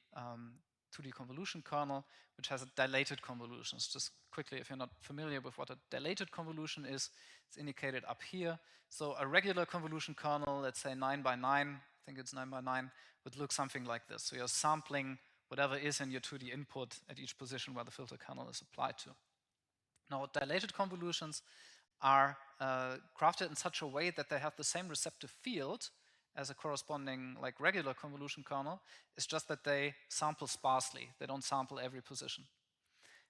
2D convolution kernel, which has a dilated convolution. Just quickly, if you're not familiar with what a dilated convolution is, it's indicated up here. So a regular convolution kernel, let's say 9 by 9, I think it's 9 by 9, would look something like this. So you're sampling whatever is in your 2D input at each position where the filter kernel is applied to. Now, dilated convolutions are crafted in such a way that they have the same receptive field as a corresponding like regular convolution kernel. It's just that they sample sparsely. They don't sample every position.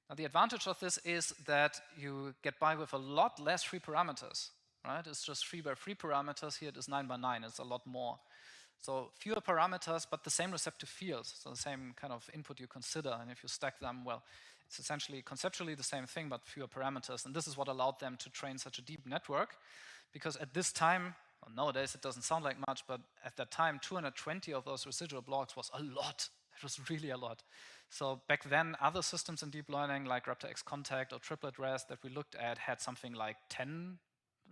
Now, the advantage of this is that you get by with a lot less free parameters, right? It's just 3 by 3 parameters. Here it is 9 by 9. It's a lot more. So fewer parameters, but the same receptive fields, so the same kind of input you consider. And if you stack them, well, it's essentially conceptually the same thing, but fewer parameters. And this is what allowed them to train such a deep network, because at this time, well, nowadays it doesn't sound like much, but at that time, 220 of those residual blocks was a lot. It was really a lot. So back then, other systems in deep learning, like RaptorX Contact or Triplet Res that we looked at, had something like 10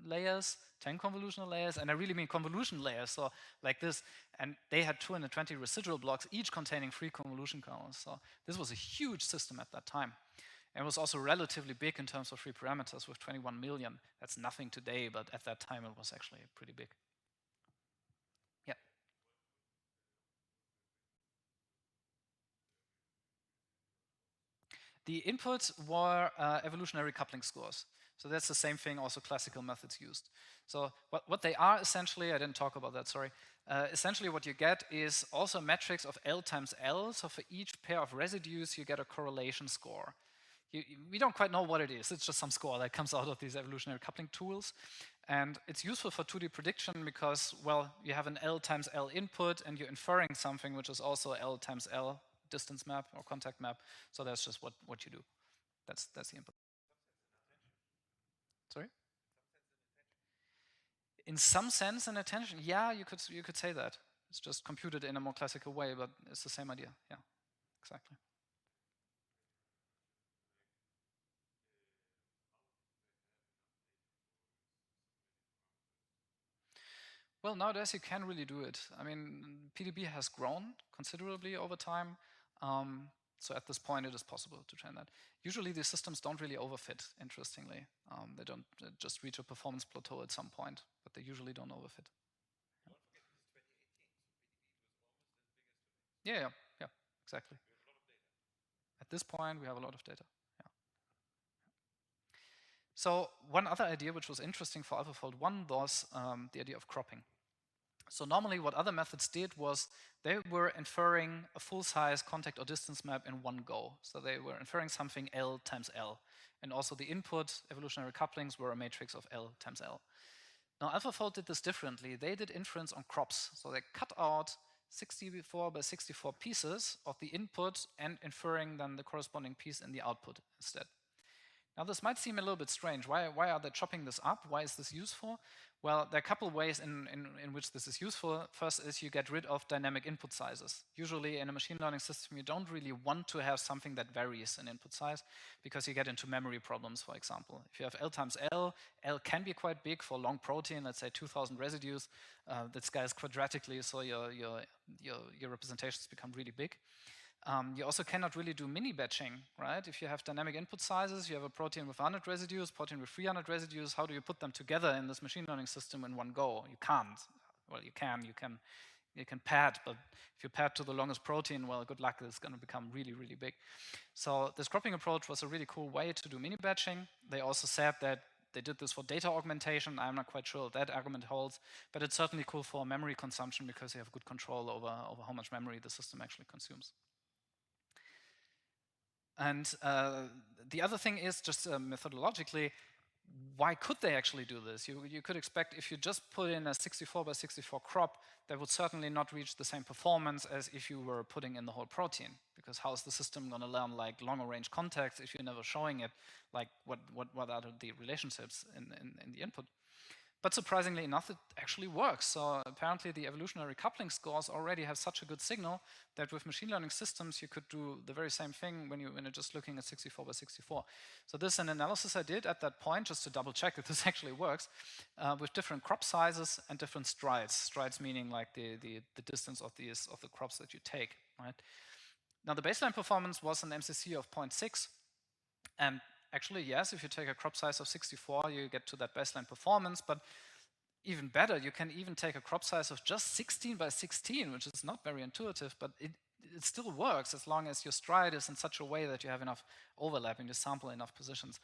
layers, 10 convolutional layers, and I really mean convolution layers, so like this, and they had 220 residual blocks, each containing 3 convolution kernels. So this was a huge system at that time. And it was also relatively big in terms of free parameters with 21 million. That's nothing today, but at that time it was actually pretty big. Yeah. The inputs were evolutionary coupling scores. So that's the same thing also classical methods used. So what they are essentially, I didn't talk about that, sorry. Essentially what you get is also a matrix of L times L. So for each pair of residues, you get a correlation score. We don't quite know what it is. It's just some score that comes out of these evolutionary coupling tools. And it's useful for 2D prediction because, well, you have an L times L input and you're inferring something which is also L times L distance map or contact map. So that's just what you do. That's the input. Sorry? In some sense, an attention, yeah, you could say that. It's just computed in a more classical way, but it's the same idea. Yeah, exactly. Well, nowadays you can really do it. I mean, PDB has grown considerably over time. So at this point, it is possible to train that. Usually, these systems don't really overfit, interestingly. They don't just reach a performance plateau at some point, but they usually don't overfit. Yeah, yeah, exactly. At this point, we have a lot of data. Yeah. So one other idea which was interesting for AlphaFold 1 was the idea of cropping. So normally what other methods did was they were inferring a full-size contact or distance map in one go. So they were inferring something L times L. And also the input evolutionary couplings were a matrix of L times L. Now AlphaFold did this differently. They did inference on crops. So they cut out 64 by 64 pieces of the input and inferring then the corresponding piece in the output instead. Now this might seem a little bit strange. Why are they chopping this up? Why is this useful? Well, there are a couple of ways in which this is useful. First is you get rid of dynamic input sizes. Usually in a machine learning system, you don't really want to have something that varies in input size because you get into memory problems, for example. If you have L times L, L can be quite big for a long protein, let's say 2,000 residues. That scales quadratically, so your representations become really big. You also cannot really do mini batching, right? If you have dynamic input sizes, you have a protein with 100 residues, protein with 300 residues, how do you put them together in this machine learning system in one go? You can't. Well, you can pad, but if you pad to the longest protein, well, good luck, it's going to become really, really big. So this cropping approach was a really cool way to do mini batching. They also said that they did this for data augmentation. I'm not quite sure if that argument holds, but it's certainly cool for memory consumption because you have good control over how much memory the system actually consumes. And the other thing is just methodologically, why could they actually do this? You could expect if you just put in a 64 by 64 crop, that would certainly not reach the same performance as if you were putting in the whole protein. Because how is the system going to learn like longer range contacts if you're never showing it, like what are the relationships in the input? But surprisingly enough, it actually works. So apparently the evolutionary coupling scores already have such a good signal that with machine learning systems, you could do the very same thing when you're just looking at 64 by 64. So this is an analysis I did at that point just to double check that this actually works with different crop sizes and different strides. Strides meaning like the distance of the crops that you take, right? Now the baseline performance was an MCC of 0.6, and actually, yes, if you take a crop size of 64, you get to that baseline performance, but even better, you can even take a crop size of just 16 by 16, which is not very intuitive, but it still works as long as your stride is in such a way that you have enough overlap in your sample, enough positions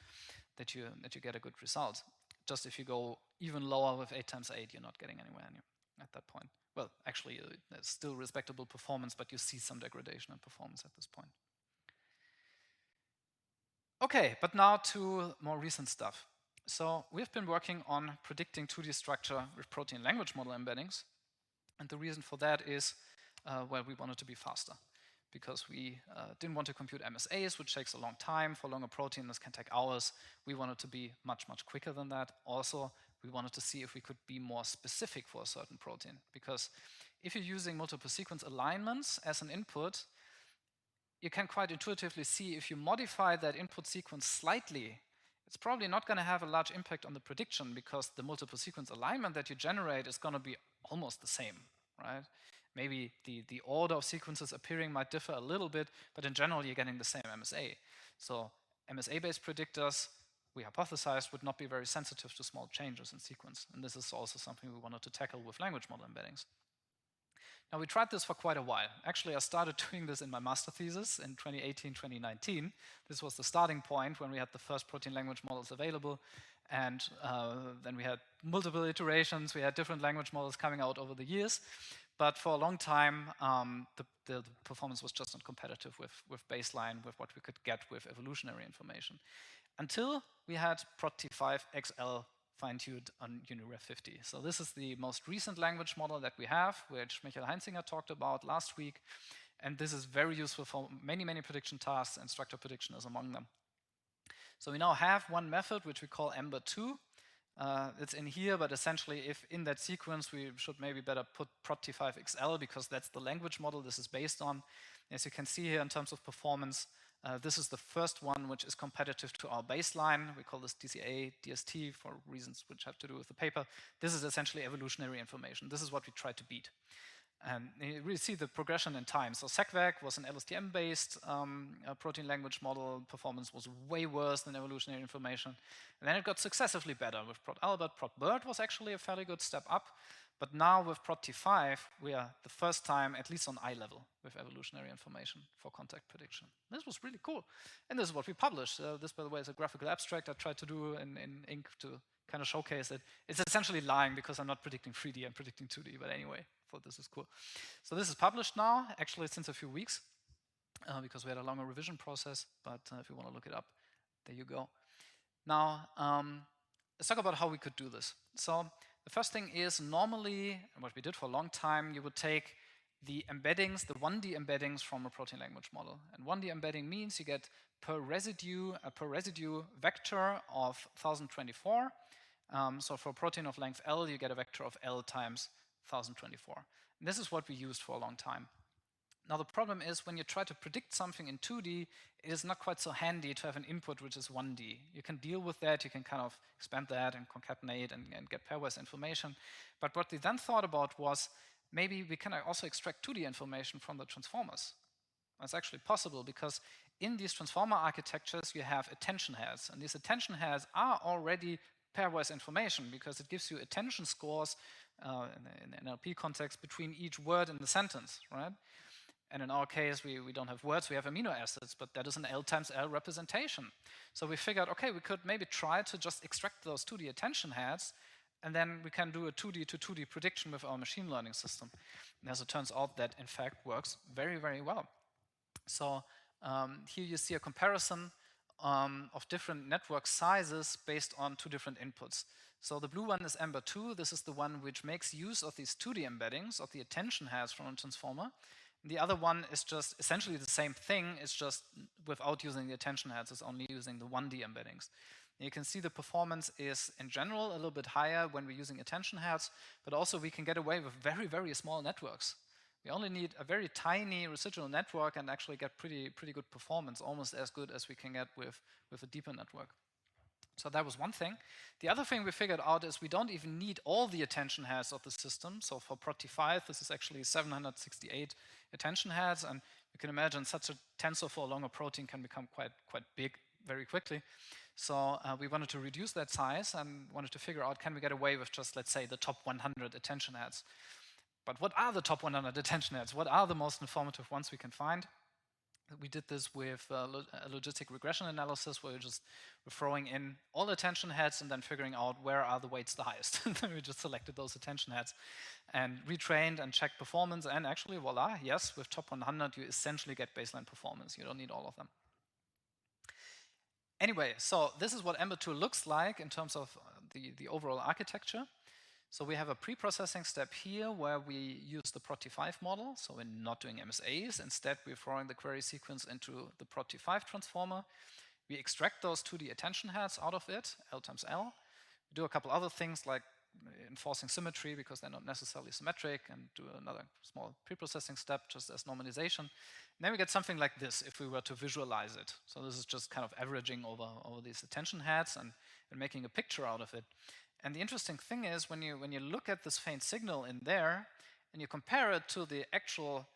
that you get a good result. Just if you go even lower with 8 times 8, you're not getting anywhere at that point. Well, actually, there's still respectable performance, but you see some degradation in performance at this point. Okay, but now to more recent stuff. So we've been working on predicting 2D structure with protein language model embeddings. And the reason for that is, well, we wanted to be faster because we didn't want to compute MSAs, which takes a long time. For longer protein, this can take hours. We wanted to be much, much quicker than that. Also, we wanted to see if we could be more specific for a certain protein. Because if you're using multiple sequence alignments as an input, you can quite intuitively see if you modify that input sequence slightly, it's probably not going to have a large impact on the prediction because the multiple sequence alignment that you generate is going to be almost the same, right? Maybe the order of sequences appearing might differ a little bit, but in general, you're getting the same MSA. So MSA-based predictors, we hypothesized, would not be very sensitive to small changes in sequence. And this is also something we wanted to tackle with language model embeddings. Now, we tried this for quite a while. Actually, I started doing this in my master thesis in 2018, 2019. This was the starting point when we had the first protein language models available. And then we had multiple iterations. We had different language models coming out over the years. But for a long time, the performance was just not competitive with baseline, with what we could get with evolutionary information. Until we had PROT-T5XL fine-tuned on UniRef 50. So this is the most recent language model that we have, which Michael Heinzinger talked about last week. And this is very useful for many, many prediction tasks, and structure prediction is among them. So we now have one method, which we call EMBER2. It's in here, but essentially if in that sequence, we should maybe better put PROT-T5XL because that's the language model this is based on. As you can see here in terms of performance, this is the first one which is competitive to our baseline. We call this DCA, DST for reasons which have to do with the paper. This is essentially evolutionary information. This is what we try to beat. And you really see the progression in time. So SECVAC was an LSTM-based protein language model. Performance was way worse than evolutionary information. And then it got successively better with PROT-Albert. PROT-BERT was actually a fairly good step up. But now with PROT-T5, we are the first time, at least on eye level, with evolutionary information for contact prediction. This was really cool. And this is what we published. This, by the way, is a graphical abstract I tried to do in ink to kind of showcase it. It's essentially lying because I'm not predicting 3D, I'm predicting 2D. But anyway, I thought this is cool. So this is published now, actually since a few weeks, because we had a longer revision process. But if you want to look it up, there you go. Now, let's talk about how we could do this. So the first thing is normally, what we did for a long time, you would take the embeddings, the 1D embeddings from a protein language model. And 1D embedding means you get per residue vector of 1024. So for a protein of length L, you get a vector of L times 1024. And this is what we used for a long time. Now the problem is when you try to predict something in 2D, it is not quite so handy to have an input which is 1D. You can deal with that, you can kind of expand that and concatenate and get pairwise information. But what we then thought about was maybe we can also extract 2D information from the transformers. That's actually possible because in these transformer architectures you have attention heads, and these attention heads are already pairwise information because it gives you attention scores in the NLP context between each word in the sentence, right? And in our case, we don't have words, we have amino acids, but that is an L times L representation. So we figured, okay, we could maybe try to just extract those 2D attention heads, and then we can do a 2D to 2D prediction with our machine learning system. And as it turns out, that in fact works very, very well. So here you see a comparison of different network sizes based on two different inputs. So the blue one is EMBER2. This is the one which makes use of these 2D embeddings of the attention heads from a transformer. The other one is just essentially the same thing, it's just without using the attention heads, it's only using the 1D embeddings. And you can see the performance is, in general, a little bit higher when we're using attention heads, but also we can get away with very, very small networks. We only need a very tiny residual network and actually get pretty good performance, almost as good as we can get with a deeper network. So that was one thing. The other thing we figured out is we don't even need all the attention heads of the system. So for PROT-T5, this is actually 768 attention heads, and you can imagine such a tensor for a longer protein can become quite big very quickly. So we wanted to reduce that size and wanted to figure out, can we get away with just, let's say, the top 100 attention heads? But what are the top 100 attention heads? What are the most informative ones we can find? We did this with a logistic regression analysis where we're throwing in all attention heads and then figuring out where are the weights the highest. Then we just selected those attention heads and retrained and checked performance, and actually, voila, yes, with top 100 you essentially get baseline performance. You don't need all of them. Anyway, so this is what EMBER2 looks like in terms of the overall architecture. So we have a pre-processing step here where we use the PROT-T5 model. So we're not doing MSAs. Instead, we're throwing the query sequence into the PROT-T5 transformer. We extract those 2D attention heads out of it, L times L. We do a couple other things like enforcing symmetry because they're not necessarily symmetric, and do another small pre-processing step just as normalization. And then we get something like this if we were to visualize it. So this is just kind of averaging over these attention heads and making a picture out of it. And the interesting thing is when you look at this faint signal in there and you compare it to the actual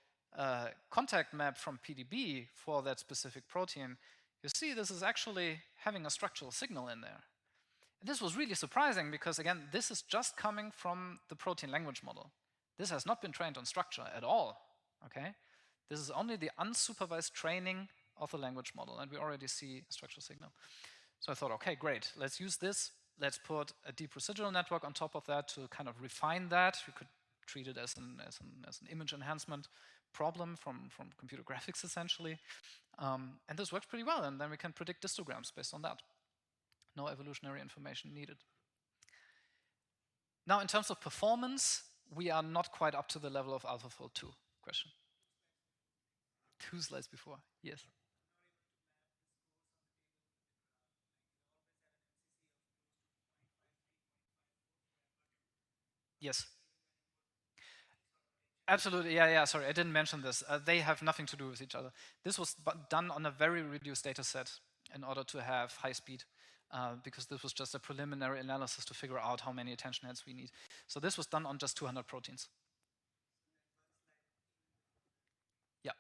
contact map from PDB for that specific protein, you see this is actually having a structural signal in there. And this was really surprising because, again, this is just coming from the protein language model. This has not been trained on structure at all, okay? This is only the unsupervised training of the language model, and we already see a structural signal. So I thought, okay, great, let's use this. Let's put a deep residual network on top of that to kind of refine that. You could treat it as an image enhancement problem from computer graphics, essentially. And this works pretty well, and then we can predict histograms based on that. No evolutionary information needed. Now, in terms of performance, we are not quite up to the level of AlphaFold 2. Question? 2 slides before, yes. Yes. Absolutely, yeah, sorry, I didn't mention this. They have nothing to do with each other. This was done on a very reduced data set in order to have high speed, because this was just a preliminary analysis to figure out how many attention heads we need. So this was done on just 200 proteins. Yeah.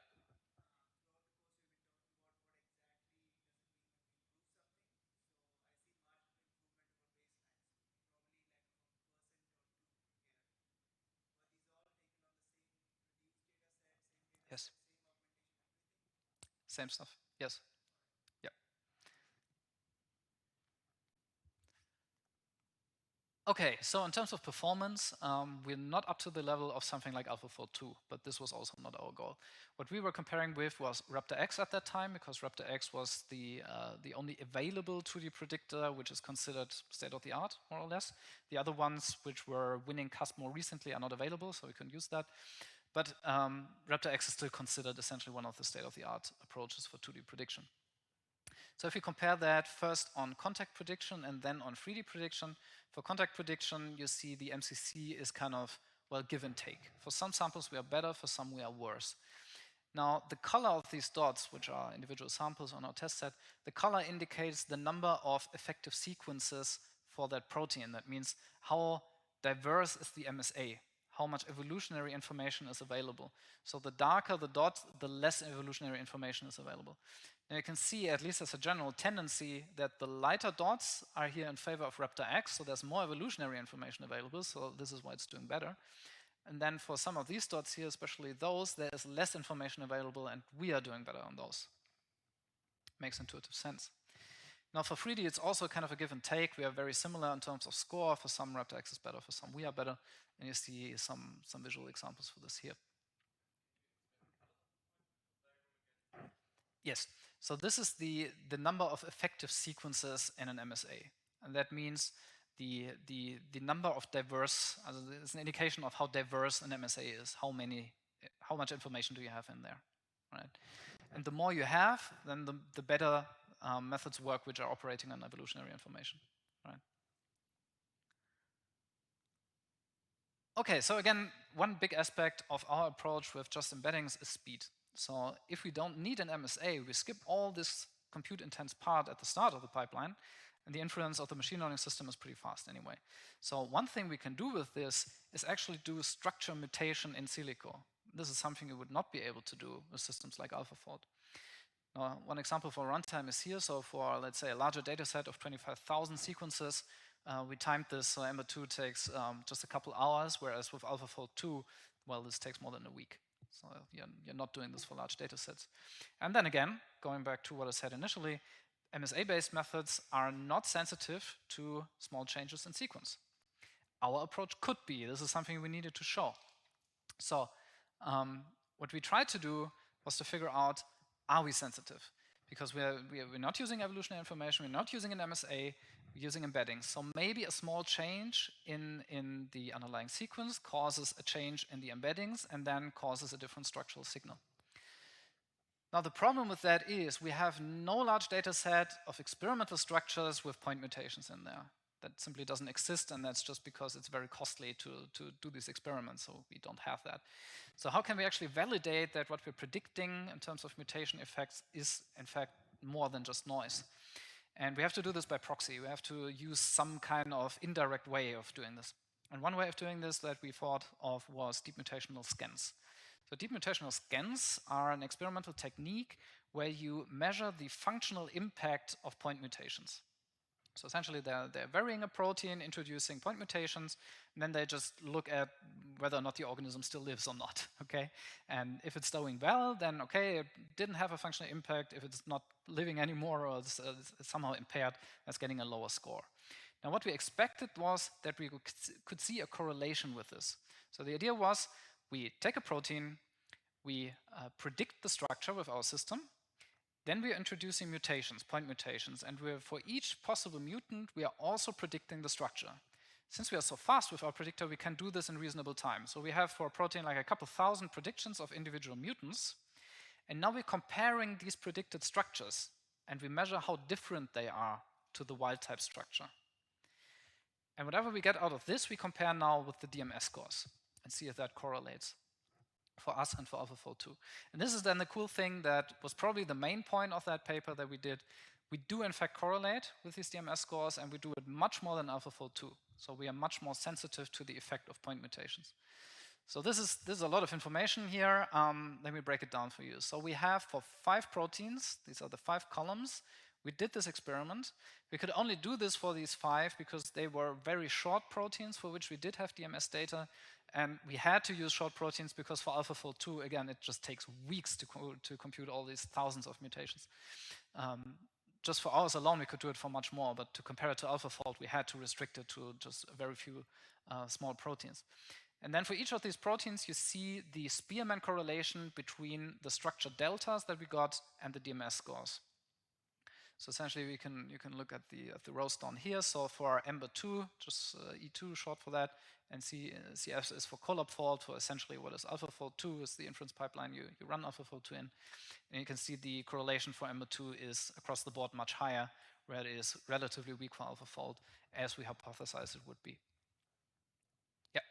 Yes. Same stuff, yes. Yeah. Okay, so in terms of performance, we're not up to the level of something like AlphaFold 2, but this was also not our goal. What we were comparing with was RaptorX at that time, because RaptorX was the only available 2D predictor, which is considered state-of-the-art, more or less. The other ones, which were winning CUSP more recently, are not available, so we couldn't use that. But RaptorX is still considered essentially one of the state-of-the-art approaches for 2D prediction. So if you compare that first on contact prediction and then on 3D prediction, for contact prediction, you see the MCC is kind of, well, give and take. For some samples, we are better, for some, we are worse. Now, the color of these dots, which are individual samples on our test set, the color indicates the number of effective sequences for that protein. That means how diverse is the MSA, how much evolutionary information is available. So the darker the dot, the less evolutionary information is available. Now you can see, at least as a general tendency, that the lighter dots are here in favor of RaptorX, so there's more evolutionary information available, so this is why it's doing better. And then for some of these dots here, especially those, there is less information available, and we are doing better on those. Makes intuitive sense. Now for 3D, it's also kind of a give and take. We are very similar in terms of score. For some, RaptorX is better, for some, we are better. And you see some visual examples for this here. Yes, so this is the number of effective sequences in an MSA. And that means the number of diverse, it's an indication of how diverse an MSA is, how much information do you have in there, right? And the more you have, then the better methods work which are operating on evolutionary information, right? Okay, so again, one big aspect of our approach with just embeddings is speed. So if we don't need an MSA, we skip all this compute intense part at the start of the pipeline, and the inference of the machine learning system is pretty fast anyway. So one thing we can do with this is actually do structure mutation in silico. This is something you would not be able to do with systems like AlphaFold. Now, one example for runtime is here. So for, let's say, a larger data set of 25,000 sequences, we timed this, so Ember2 takes just a couple hours, whereas with AlphaFold 2, well, this takes more than a week. So you're not doing this for large data sets. And then again, going back to what I said initially, MSA-based methods are not sensitive to small changes in sequence. Our approach could be. This is something we needed to show. So what we tried to do was to figure out, are we sensitive? Because we're not using evolutionary information, we're not using an MSA, we're using embeddings. So maybe a small change in the underlying sequence causes a change in the embeddings and then causes a different structural signal. Now the problem with that is we have no large data set of experimental structures with point mutations in there. That simply doesn't exist, and that's just because it's very costly to do these experiments, so we don't have that. So how can we actually validate that what we're predicting in terms of mutation effects is in fact more than just noise? And we have to do this by proxy. We have to use some kind of indirect way of doing this. And one way of doing this that we thought of was deep mutational scans. So deep mutational scans are an experimental technique where you measure the functional impact of point mutations. So essentially, they're varying a protein, introducing point mutations, and then they just look at whether or not the organism still lives or not, okay? And if it's doing well, then okay, it didn't have a functional impact. If it's not living anymore or it's somehow impaired, that's getting a lower score. Now, what we expected was that we could see a correlation with this. So the idea was we take a protein, we predict the structure with our system, then we are introducing mutations, point mutations, and for each possible mutant, we are also predicting the structure. Since we are so fast with our predictor, we can do this in reasonable time. So we have for a protein like a couple thousand predictions of individual mutants, and now we're comparing these predicted structures, and we measure how different they are to the wild-type structure. And whatever we get out of this, we compare now with the DMS scores and see if that correlates for us and for AlphaFold 2. And this is then the cool thing that was probably the main point of that paper that we did. We do in fact correlate with these DMS scores, and we do it much more than AlphaFold 2. So we are much more sensitive to the effect of point mutations. So this is a lot of information here. Let me break it down for you. So we have for 5 proteins, these are the 5 columns, we did this experiment. We could only do this for these 5 because they were very short proteins for which we did have DMS data. And we had to use short proteins because for AlphaFold 2, again, it just takes weeks to compute all these thousands of mutations. Just for ours alone, we could do it for much more, but to compare it to AlphaFold, we had to restrict it to just a very few small proteins. And then for each of these proteins, you see the Spearman correlation between the structure deltas that we got and the DMS scores. So essentially, you can look at the Rost down here. So for EMBER2, just E2 short for that, and CF is for collab fault, for essentially what is AlphaFold 2 is the inference pipeline you run AlphaFold 2 in. And you can see the correlation for EMBER2 is across the board much higher, where it is relatively weak for AlphaFold, as we hypothesized it would be. Yeah.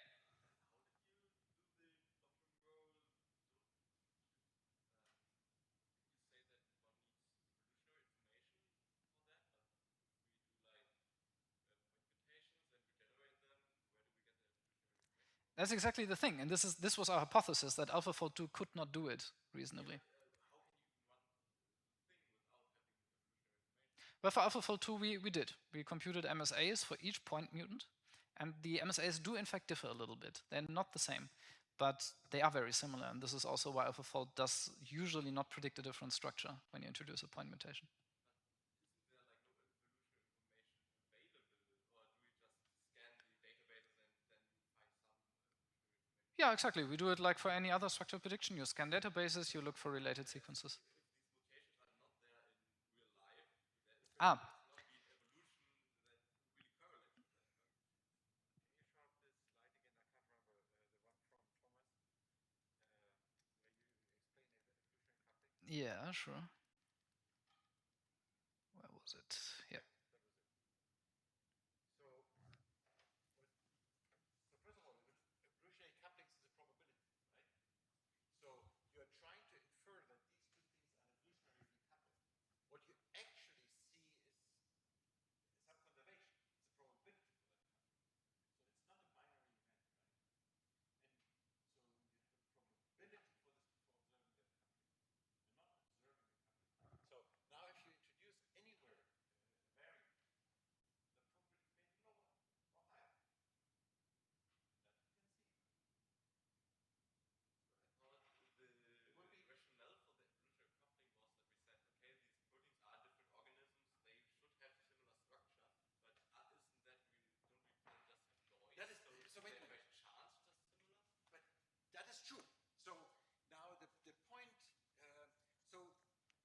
That's exactly the thing, and this was our hypothesis, that AlphaFold 2 could not do it reasonably. Well, for AlphaFold 2, we did. We computed MSAs for each point mutant, and the MSAs do in fact differ a little bit. They're not the same, but they are very similar, and this is also why AlphaFold does usually not predict a different structure when you introduce a point mutation. Yeah, exactly. We do it like for any other structural prediction. You scan databases, you look for related sequences. Ah. Yeah, sure. Where was it? Yeah. That is true. So now the point, so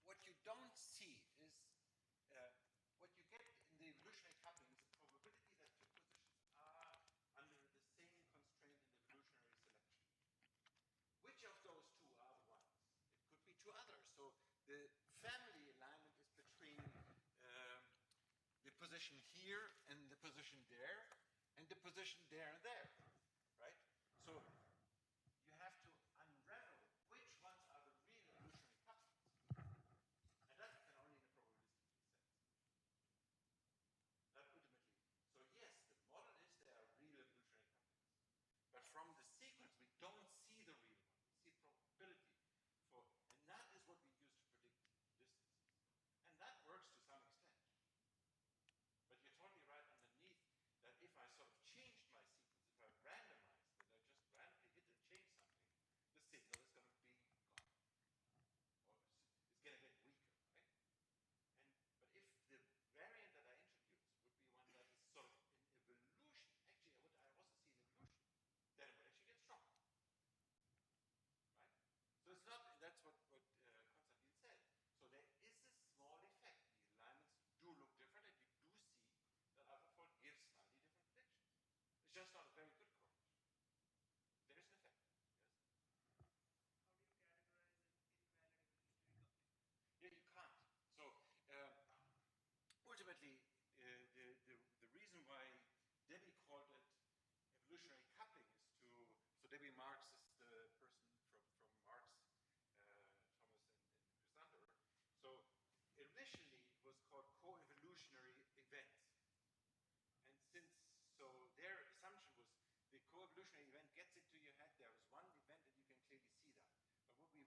what you don't see is what you get in the evolutionary coupling is the probability that 2 positions are under the same constraint in evolutionary selection. Which of those 2 are the ones? It could be 2 others. So the family alignment is between the position here and the position there, and the position there and there, right? So you have to unravel which ones are the real evolutionary couplings. And that you can only in a probabilistic sense. Not ultimately. So yes, the model is there are real evolutionary couplings. But from the sequence, we don't see the real one. We see probability for, and that is what we use to predict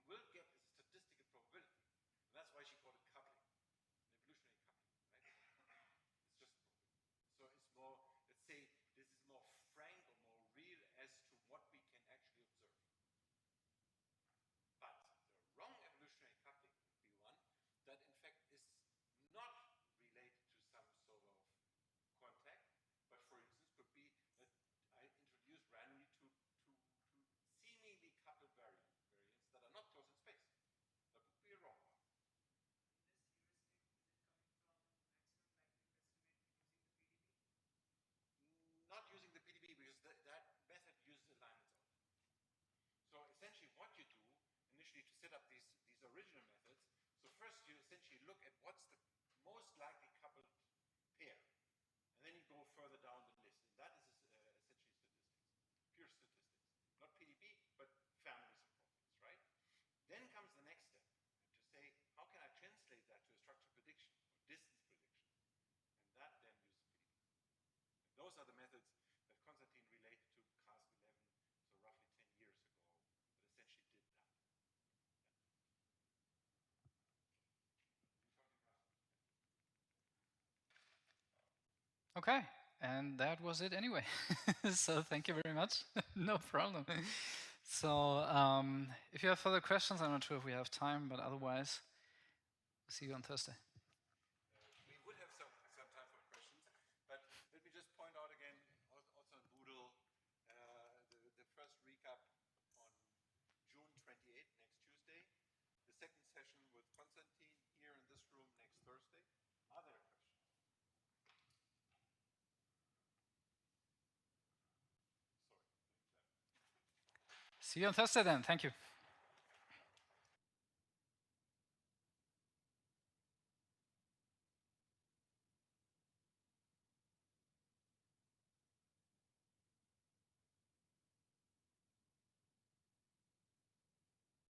will get is a statistical probability. And that's why she called it coupling, an evolutionary coupling, right? It's just probability. So it's more, let's say, this is more frank or more real as to what we can actually observe. But the wrong evolutionary coupling would be one that in fact is not related to some sort of contact, but for instance could be that I introduce randomly to seemingly coupled variants that are not close in space. That would be a wrong one. In this heuristic, is it coming from maximum likelihood estimate using the PDB? Not using the PDB, because that method uses alignments only. So essentially what you do initially to set up these original methods, so first you essentially look at what's the most likely coupled pair. And then you go further down the list. And that is essentially statistics, pure statistics. Not PDB, but families of properties, right? Then comes the next step, to say, how can I translate that to a structure prediction or distance prediction? And that then uses PDB. And those are the methods that Konstantin related to CASP 11, so roughly 10 years ago, that essentially did that. Okay, and that was it anyway. So thank you very much. No problem. So if you have further questions, I'm not sure if we have time, but otherwise, see you on Thursday. We would have some time for questions, but let me just point out again, also on Boodle, the first recap on June 28th, next Tuesday. The second session with Konstantin here in this room next Thursday. Are there questions? See you on Thursday then. Thank you.